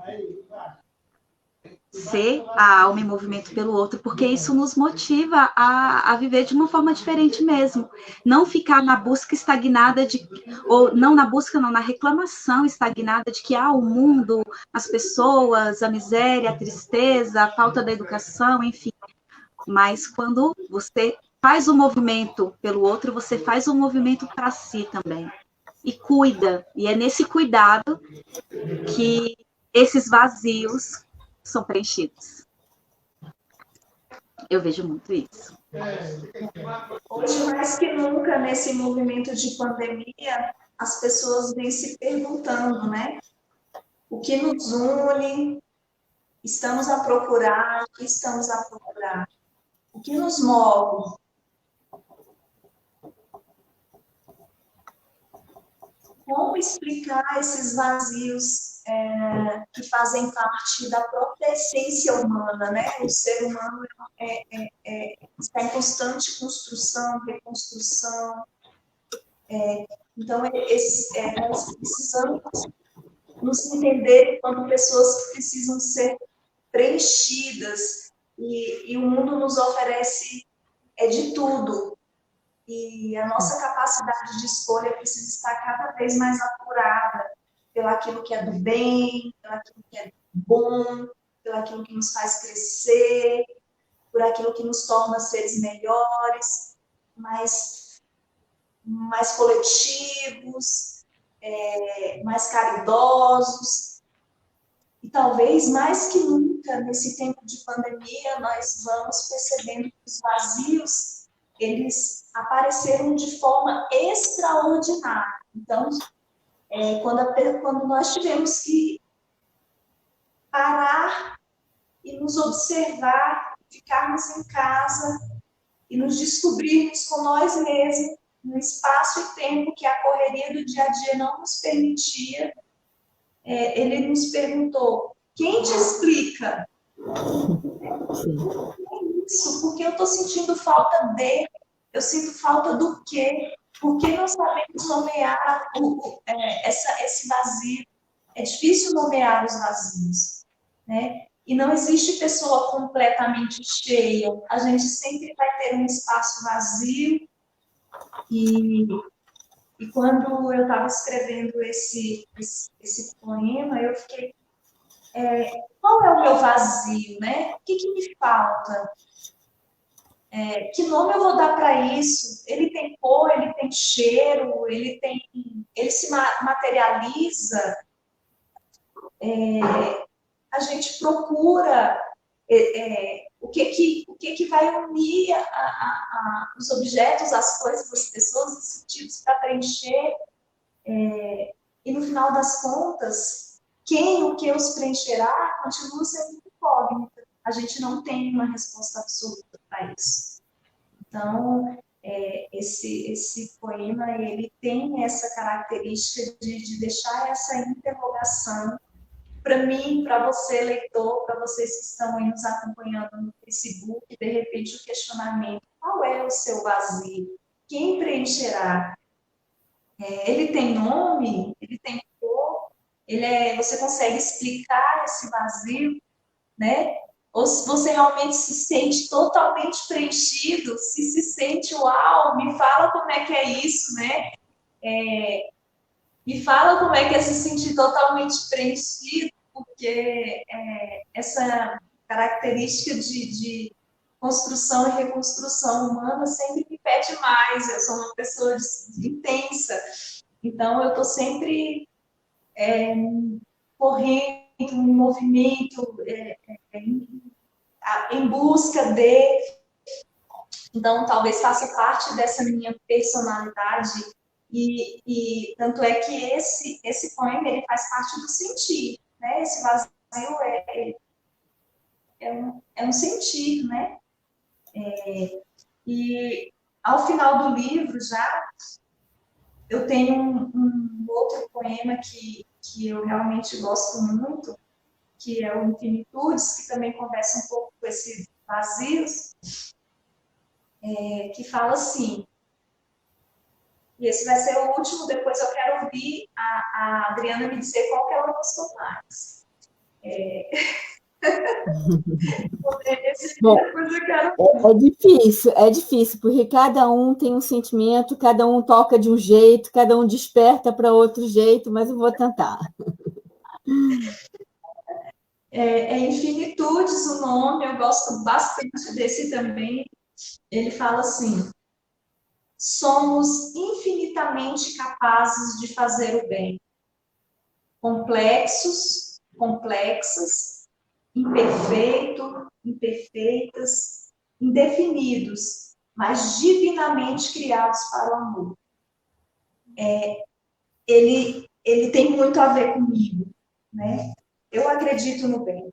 Ser a alma em movimento pelo outro, porque isso nos motiva a viver de uma forma diferente mesmo. Não ficar na busca estagnada ou não na busca, não, na reclamação estagnada de que o mundo, as pessoas, a miséria, a tristeza, a falta da educação, enfim. Mas quando você faz o movimento pelo outro, você faz o movimento para si também. E cuida. E é nesse cuidado que esses vazios são preenchidos. Eu vejo muito isso. Hoje, mais que nunca, nesse movimento de pandemia, as pessoas vêm se perguntando, né? O que nos une? Estamos a procurar, o que estamos a procurar? O que nos move? Como explicar esses vazios que fazem parte da própria essência humana, né? O ser humano está em constante construção, reconstrução. Então, nós precisamos nos entender como pessoas que precisam ser preenchidas, e o mundo nos oferece de tudo. E a nossa capacidade de escolha precisa estar cada vez mais apurada pelaquilo que é do bem, pelaquilo que é bom, pelaquilo que nos faz crescer, por aquilo que nos torna seres melhores, mais coletivos, mais caridosos. E talvez mais que nunca, nesse tempo de pandemia, nós vamos percebendo que os vazios eles apareceram de forma extraordinária. Então, quando nós tivemos que parar e nos observar, ficarmos em casa e nos descobrirmos com nós mesmos, no espaço e tempo que a correria do dia a dia não nos permitia, ele nos perguntou: quem te explica? Isso, porque eu estou sentindo falta eu sinto falta do quê? Porque não sabemos nomear esse vazio. É difícil nomear os vazios, né? E não existe pessoa completamente cheia. A gente sempre vai ter um espaço vazio. E quando eu estava escrevendo esse poema, eu fiquei... qual é o meu vazio, né? O que me falta? Que nome eu vou dar para isso? Ele tem cor, ele tem cheiro, ele se materializa. A gente procura o que vai unir os objetos, as coisas, as pessoas, os sentidos para preencher. E no final das contas, quem o que os preencherá continua sendo incógnita. A gente não tem uma resposta absoluta para isso. Então, esse poema ele tem essa característica de deixar essa interrogação para mim, para você, leitor, para vocês que estão aí nos acompanhando no Facebook, de repente o questionamento: qual é o seu vazio? Quem preencherá? Ele tem nome? Ele tem cor? Você consegue explicar esse vazio, né? Ou se você realmente se sente totalmente preenchido, se sente, uau, me fala como é que é isso, né? Me fala como é que é se sentir totalmente preenchido. porque essa característica de construção e reconstrução humana sempre me pede mais. Eu sou uma pessoa intensa, então eu estou sempre correndo, em movimento, em busca de. Então, talvez faça parte dessa minha personalidade, e tanto é que esse poema ele faz parte do sentir, né? Esse vazio é um sentir, né? E ao final do livro, já, eu tenho um outro poema que eu realmente gosto muito, que é o Infinitudes, que também conversa um pouco com esse vazio, que fala assim, e esse vai ser o último, depois eu quero ouvir a Adriana me dizer qual que ela gostou mais. Bom, Depois eu quero... é difícil, porque cada um tem um sentimento, cada um toca de um jeito, cada um desperta para outro jeito, mas eu vou tentar. É Infinitudes o nome, eu gosto bastante desse também. Ele fala assim: somos infinitamente capazes de fazer o bem, complexos, complexas, imperfeito, imperfeitas, indefinidos, mas divinamente criados para o amor. Ele tem muito a ver comigo, né? Eu acredito no bem.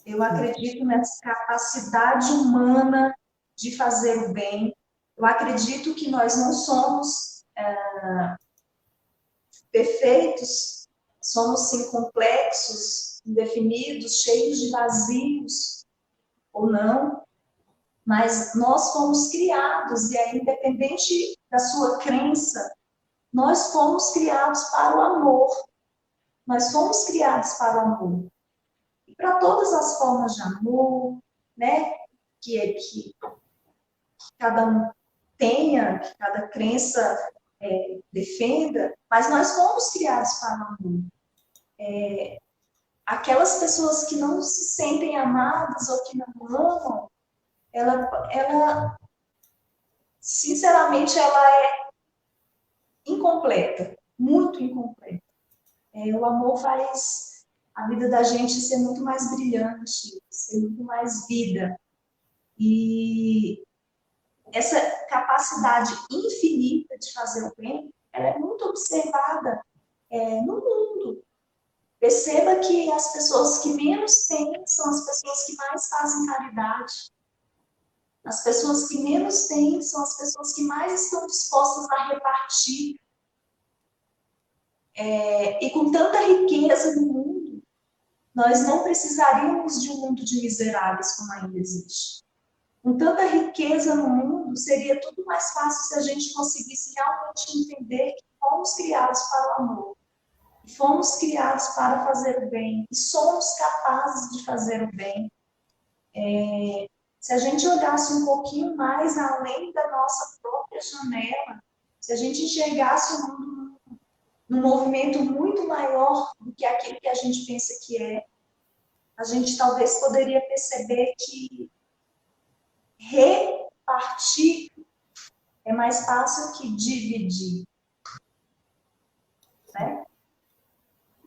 Eu acredito nessa capacidade humana de fazer o bem. Eu acredito que nós não somos perfeitos, somos sim complexos, indefinidos, cheios de vazios ou não, mas nós fomos criados, e aí, independente da sua crença, nós fomos criados para o amor. Nós fomos criados para o amor. E para todas as formas de amor, né, que cada um tenha, que cada crença defenda, mas nós fomos criados para o amor. Aquelas pessoas que não se sentem amadas ou que não amam, ela sinceramente, ela é incompleta, muito incompleta. O amor faz a vida da gente ser muito mais brilhante, ser muito mais vida. E essa capacidade infinita de fazer o bem, ela é muito observada no mundo. Perceba que as pessoas que menos têm são as pessoas que mais fazem caridade. As pessoas que menos têm são as pessoas que mais estão dispostas a repartir. E com tanta riqueza no mundo, nós não precisaríamos de um mundo de miseráveis como ainda existe. Com tanta riqueza no mundo, seria tudo mais fácil se a gente conseguisse realmente entender que fomos criados para o amor. Fomos criados para fazer o bem. E somos capazes de fazer o bem. Se a gente olhasse um pouquinho mais além da nossa própria janela, se a gente enxergasse o mundo num movimento muito maior do que aquilo que a gente pensa que é, a gente talvez poderia perceber que repartir é mais fácil que dividir, né?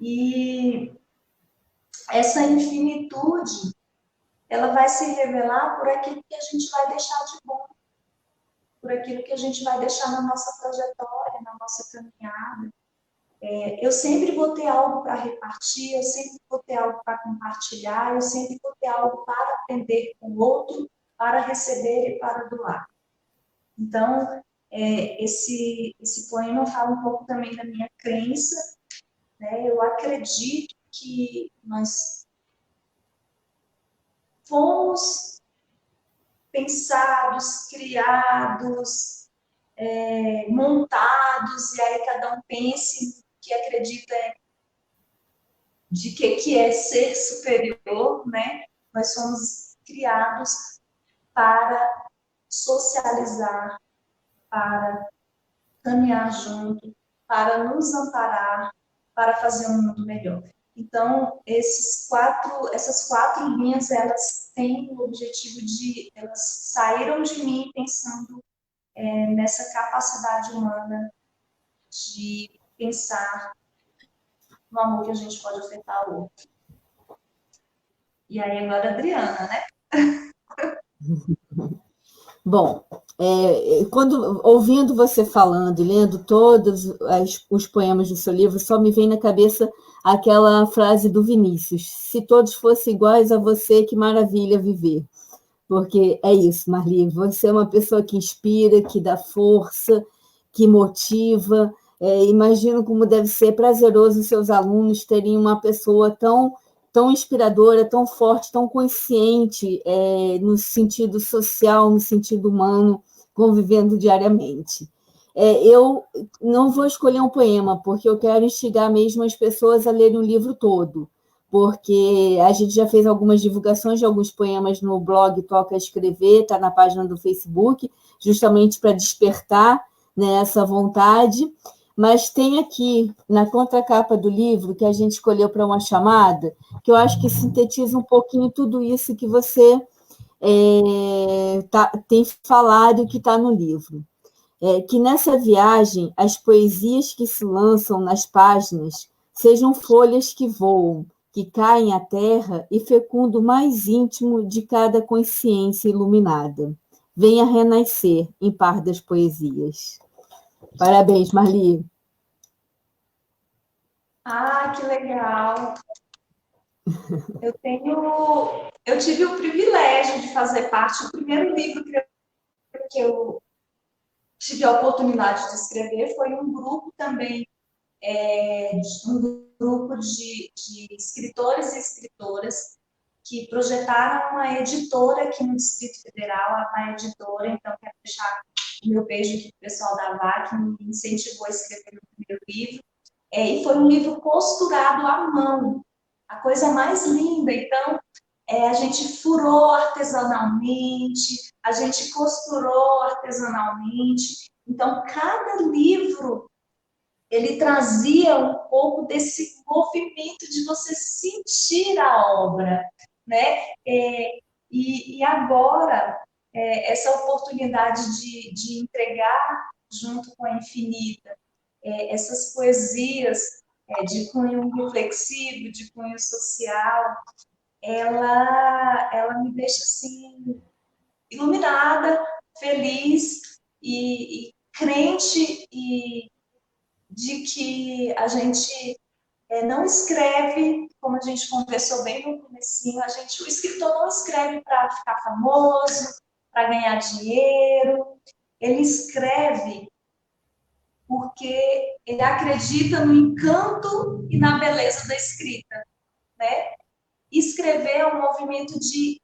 E essa infinitude, ela vai se revelar por aquilo que a gente vai deixar de bom, por aquilo que a gente vai deixar na nossa trajetória, na nossa caminhada. Eu sempre vou ter algo para repartir, eu sempre vou ter algo para compartilhar, eu sempre vou ter algo para aprender com o outro, para receber e para doar. Então, esse poema fala um pouco também da minha crença, né? Eu acredito que nós fomos pensados, criados, montados, e aí cada um pense que acredita de que é ser superior, né? Nós somos criados para socializar, para caminhar junto, para nos amparar, para fazer um mundo melhor. Então, essas quatro linhas, elas têm o objetivo elas saíram de mim pensando nessa capacidade humana de pensar no amor que a gente pode ofertar ao outro. E aí agora a Adriana, né? Bom, quando ouvindo você falando e lendo todos os poemas do seu livro, só me vem na cabeça aquela frase do Vinícius: se todos fossem iguais a você, que maravilha viver. Porque é isso, Marli, você é uma pessoa que inspira, que dá força, que motiva. Imagino como deve ser prazeroso seus alunos terem uma pessoa tão inspiradora, tão forte, tão consciente no sentido social, no sentido humano, convivendo diariamente. Eu não vou escolher um poema, porque eu quero instigar mesmo as pessoas a lerem o livro todo, porque a gente já fez algumas divulgações de alguns poemas no blog Toca Escrever, está na página do Facebook, justamente para despertar, né, essa vontade. Mas tem aqui, na contracapa do livro, que a gente escolheu para uma chamada, que eu acho que sintetiza um pouquinho tudo isso que você tem falado que está no livro. Que nessa viagem, as poesias que se lançam nas páginas sejam folhas que voam, que caem à terra e fecundam o mais íntimo de cada consciência iluminada. Venha renascer em par das poesias. Parabéns, Marli. Ah, que legal! Eu tive o privilégio de fazer parte. O primeiro livro que eu tive a oportunidade de escrever foi um grupo também, um grupo de escritores e escritoras que projetaram uma editora aqui no Distrito Federal, a VAC Editora. Então, quero deixar o meu beijo aqui para o pessoal da VAC, que me incentivou a escrever meu primeiro livro. E foi um livro costurado à mão, a coisa mais linda. Então, a gente furou artesanalmente, a gente costurou artesanalmente. Então, cada livro, ele trazia um pouco desse movimento de você sentir a obra, né? E agora, essa oportunidade de entregar junto com a Infinita, essas poesias de cunho reflexivo, de cunho social, ela me deixa assim iluminada, feliz e crente de que a gente não escreve, como a gente conversou bem no comecinho, o escritor não escreve para ficar famoso, para ganhar dinheiro, ele escreve porque ele acredita no encanto e na beleza da escrita, né? Escrever é um movimento de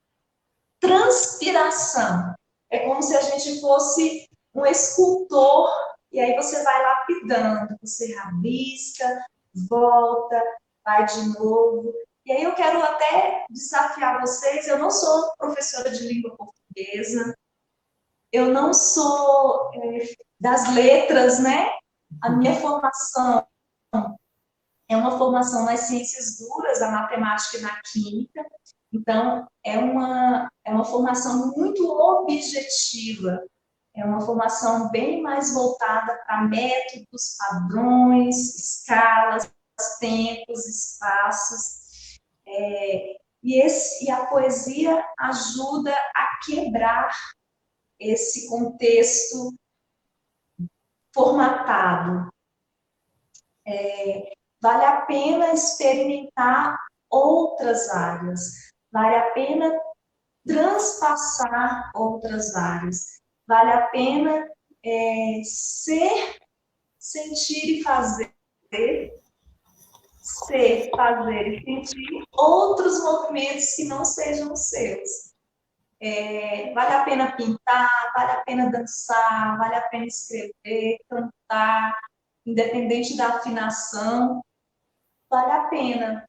transpiração. É como se a gente fosse um escultor, e aí você vai lapidando, você rabisca, volta, vai de novo. E aí eu quero até desafiar vocês, eu não sou professora de língua portuguesa, eu não sou das letras, né? A minha formação é uma formação nas ciências duras, a matemática e na química. Então, é uma formação muito objetiva, é uma formação bem mais voltada para métodos, padrões, escalas, tempos, espaços. E a poesia ajuda a quebrar esse contexto formatado. Vale a pena experimentar outras áreas, vale a pena transpassar outras áreas, vale a pena ser, sentir e fazer, ser, fazer e sentir outros movimentos que não sejam os seus. Vale a pena pintar, vale a pena dançar, vale a pena escrever, cantar, independente da afinação, vale a pena.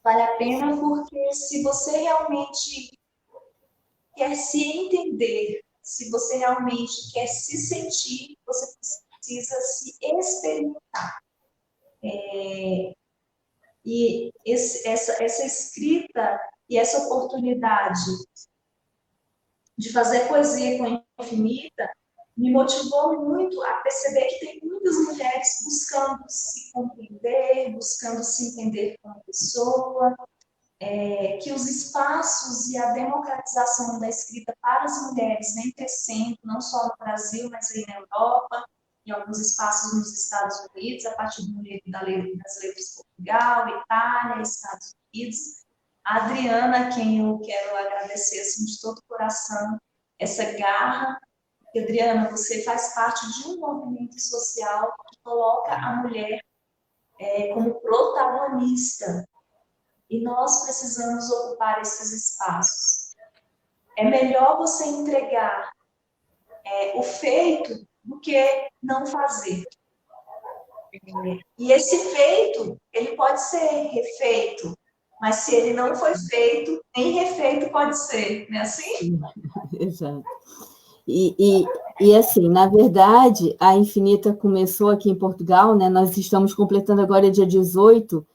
Vale a pena porque se você realmente quer se entender, se você realmente quer se sentir, você precisa se experimentar. E essa escrita e essa oportunidade de fazer poesia com a Infinita me motivou muito a perceber que tem muitas mulheres buscando se compreender, buscando se entender como pessoa, que os espaços e a democratização da escrita para as mulheres vem crescendo, não só no Brasil, mas aí na Europa, em alguns espaços nos Estados Unidos, a partir do Mulherio das Letras Portugal, Itália, Estados Unidos. A Adriana, a quem eu quero agradecer assim, de todo o coração, essa garra. Porque, Adriana, você faz parte de um movimento social que coloca a mulher como protagonista. E nós precisamos ocupar esses espaços. É melhor você entregar o feito do que não fazer. E esse feito, ele pode ser refeito, mas se ele não foi feito, nem refeito pode ser, não é assim? Exato. E assim, na verdade, a Infinita começou aqui em Portugal, né? Nós estamos completando agora dia 18.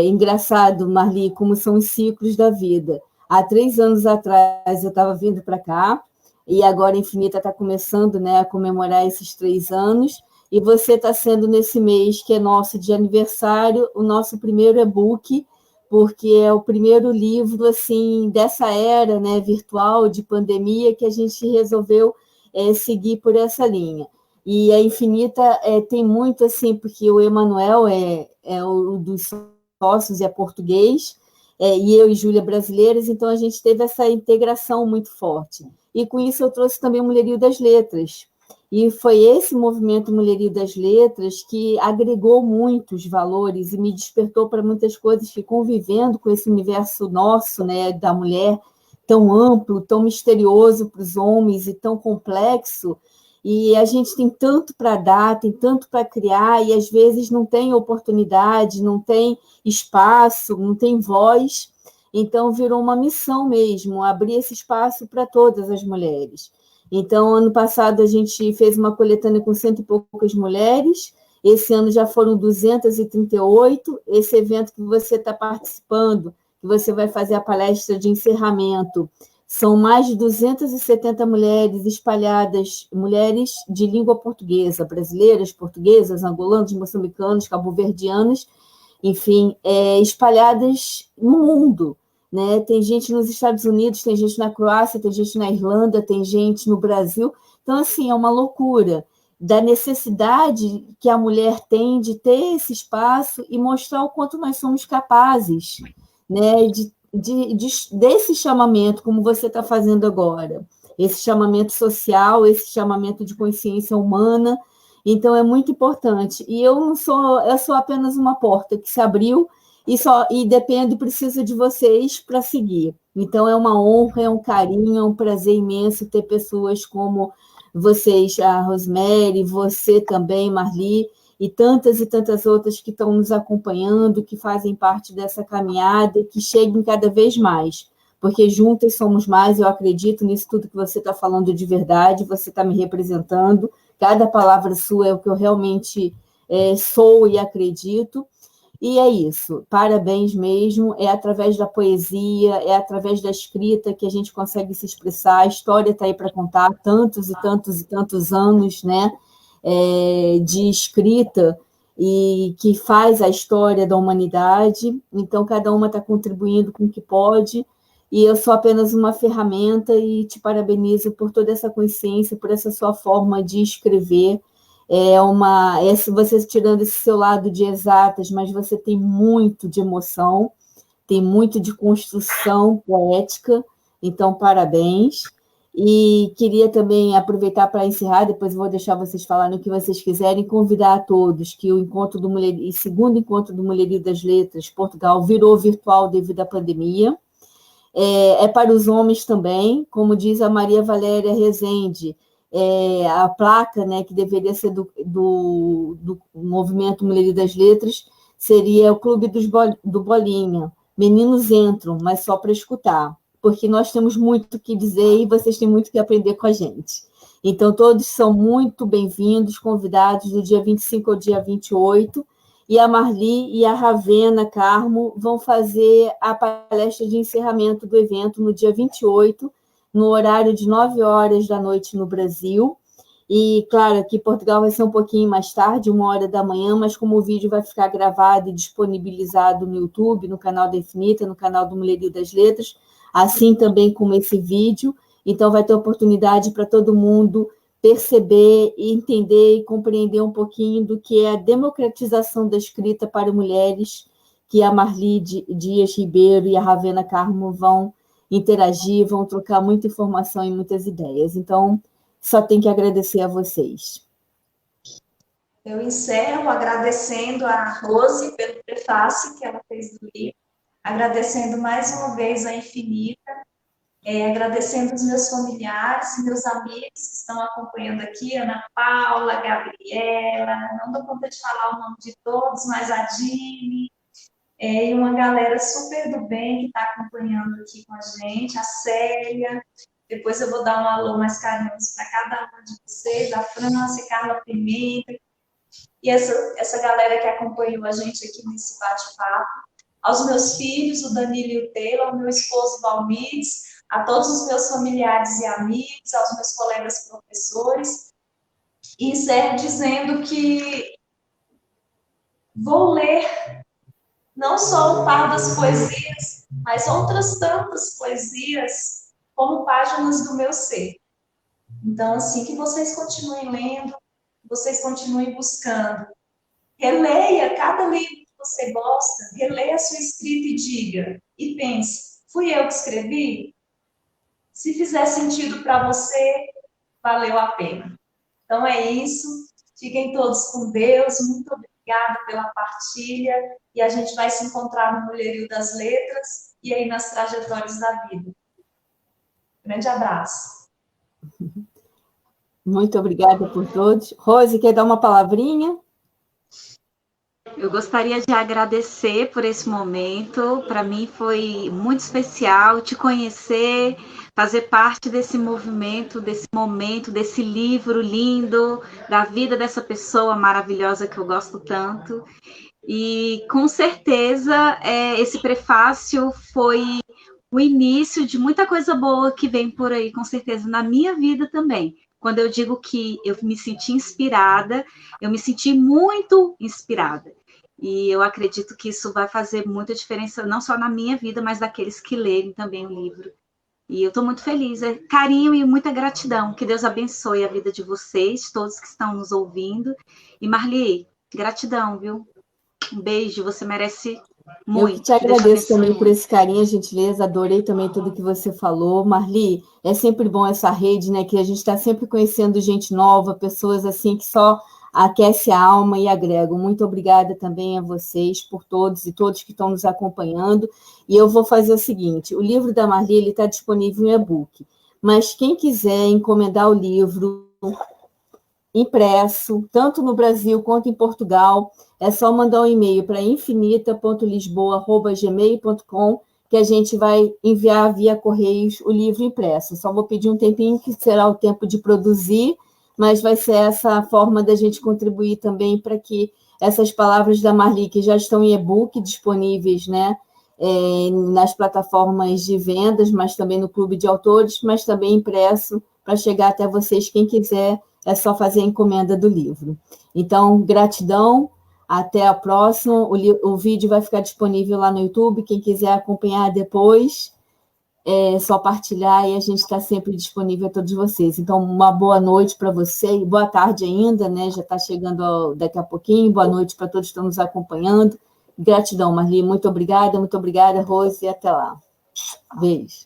Engraçado, Marli, como são os ciclos da vida. Há 3 anos atrás eu estava vindo para cá, e agora a Infinita está começando, né, a comemorar esses 3 anos, e você está sendo nesse mês, que é nosso de aniversário, o nosso primeiro e-book, porque é o primeiro livro assim dessa era, né, virtual, de pandemia, que a gente resolveu seguir por essa linha. E a Infinita tem muito, assim, porque o Emanuel é o dos sócios, é português, e eu e Júlia brasileiras, então a gente teve essa integração muito forte. E com isso eu trouxe também o Mulherio das Letras. E foi esse movimento Mulherio das Letras que agregou muitos valores e me despertou para muitas coisas que, convivendo com esse universo nosso, né, da mulher, tão amplo, tão misterioso para os homens e tão complexo, e a gente tem tanto para dar, tem tanto para criar, e às vezes não tem oportunidade, não tem espaço, não tem voz. Então, virou uma missão mesmo, abrir esse espaço para todas as mulheres. Então, ano passado, a gente fez uma coletânea com 100 e poucas mulheres, esse ano já foram 238. Esse evento que você está participando, que você vai fazer a palestra de encerramento, são mais de 270 mulheres espalhadas, mulheres de língua portuguesa, brasileiras, portuguesas, angolanos, moçambicanos, cabo-verdianas, enfim, espalhadas no mundo, né? Tem gente nos Estados Unidos, tem gente na Croácia, tem gente na Irlanda, tem gente no Brasil. Então, assim, é uma loucura da necessidade que a mulher tem de ter esse espaço e mostrar o quanto nós somos capazes, né, desse chamamento, como você está fazendo agora, esse chamamento social, esse chamamento de consciência humana. Então, é muito importante. E eu sou apenas uma porta que se abriu e depende, precisa de vocês para seguir. Então, é uma honra, é um carinho, é um prazer imenso ter pessoas como vocês, a Rosemary, você também, Marli, e tantas outras que estão nos acompanhando, que fazem parte dessa caminhada, que cheguem cada vez mais, porque juntas somos mais. Eu acredito nisso tudo que você está falando de verdade, você está me representando, cada palavra sua é o que eu realmente sou e acredito. E é isso, parabéns mesmo, é através da poesia, é através da escrita que a gente consegue se expressar. A história está aí para contar, tantos e tantos anos, né, de escrita, e que faz a história da humanidade. Então, cada uma está contribuindo com o que pode, e eu sou apenas uma ferramenta, e te parabenizo por toda essa consciência, por essa sua forma de escrever. Você tirando esse seu lado de exatas, mas você tem muito de emoção, tem muito de construção poética, então parabéns. E queria também aproveitar para encerrar, depois vou deixar vocês falarem o que vocês quiserem, convidar a todos que o segundo encontro do Mulherio das Letras Portugal virou virtual devido à pandemia. É para os homens também, como diz a Maria Valéria Rezende, a placa, né, que deveria ser do movimento Mulherio das Letras, seria o Clube do Bolinha. Meninos entram, mas só para escutar, porque nós temos muito o que dizer e vocês têm muito que aprender com a gente. Então, todos são muito bem-vindos, convidados do dia 25 ao dia 28, e a Marli e a Ravena Carmo vão fazer a palestra de encerramento do evento no dia 28, no horário de 9 horas da noite no Brasil. E, claro, aqui em Portugal vai ser um pouquinho mais tarde, 1 hora da manhã, mas como o vídeo vai ficar gravado e disponibilizado no YouTube, no canal da Infinita, no canal do Mulherio das Letras, assim também como esse vídeo, então vai ter oportunidade para todo mundo perceber, entender e compreender um pouquinho do que é a democratização da escrita para mulheres, que a Marli Dias Ribeiro e a Ravena Carmo vão interagir, vão trocar muita informação e muitas ideias. Então, só tenho que agradecer a vocês. Eu encerro agradecendo a Rose pelo prefácio que ela fez do livro, agradecendo mais uma vez a Infinita, agradecendo os meus familiares, meus amigos que estão acompanhando aqui, Ana Paula, Gabriela, não dou conta de falar o nome de todos, mas a Dini, e uma galera super do bem que está acompanhando aqui com a gente, a Célia, depois eu vou dar um alô mais carinhoso para cada uma de vocês, a França, Carla Pimenta, e essa galera que acompanhou a gente aqui nesse bate-papo, aos meus filhos, o Danilo e o Taylor, ao meu esposo Valmides, a todos os meus familiares e amigos, aos meus colegas professores, e encerro dizendo que vou ler não só o par das poesias, mas outras tantas poesias como páginas do meu ser. Então, assim, que vocês continuem lendo, vocês continuem buscando. Releia cada livro que você gosta, releia a sua escrita e diga, e pense, fui eu que escrevi? Se fizer sentido para você, valeu a pena. Então é isso. Fiquem todos com Deus. Muito obrigada pela partilha. E a gente vai se encontrar no Mulherio das Letras e aí nas trajetórias da vida. Grande abraço. Muito obrigada por todos. Rose, quer dar uma palavrinha? Eu gostaria de agradecer por esse momento. Para mim foi muito especial te conhecer, fazer parte desse movimento, desse momento, desse livro lindo, da vida dessa pessoa maravilhosa que eu gosto tanto. E com certeza esse prefácio foi o início de muita coisa boa que vem por aí, com certeza, na minha vida também. Quando eu digo que eu me senti inspirada, eu me senti muito inspirada. E eu acredito que isso vai fazer muita diferença, não só na minha vida, mas daqueles que lerem também o livro. E eu estou muito feliz. Carinho e muita gratidão. Que Deus abençoe a vida de vocês, todos que estão nos ouvindo. E Marli, gratidão, viu? Um beijo, você merece muito. Eu que te agradeço também por esse carinho, a gentileza, adorei também tudo que você falou. Marli, é sempre bom essa rede, né, que a gente está sempre conhecendo gente nova, pessoas assim que só aquece a alma e agregam. Muito obrigada também a vocês por todos e todos que estão nos acompanhando. E eu vou fazer o seguinte, o livro da Marli está disponível em e-book, mas quem quiser encomendar o livro impresso, tanto no Brasil quanto em Portugal, é só mandar um e-mail para infinita.lisboa@gmail.com que a gente vai enviar via Correios o livro impresso. Só vou pedir um tempinho, que será o tempo de produzir, mas vai ser essa forma da gente contribuir também para que essas palavras da Marli, que já estão em e-book disponíveis, né, nas plataformas de vendas, mas também no Clube de Autores, mas também impresso, para chegar até vocês, quem quiser, é só fazer a encomenda do livro. Então, gratidão, até a próxima. O vídeo vai ficar disponível lá no YouTube, quem quiser acompanhar depois, é só partilhar e a gente está sempre disponível a todos vocês. Então, uma boa noite para você, boa tarde ainda, né? Já está chegando daqui a pouquinho, boa noite para todos que estão nos acompanhando. Gratidão, Marli, muito obrigada, Rose, e até lá. Beijo.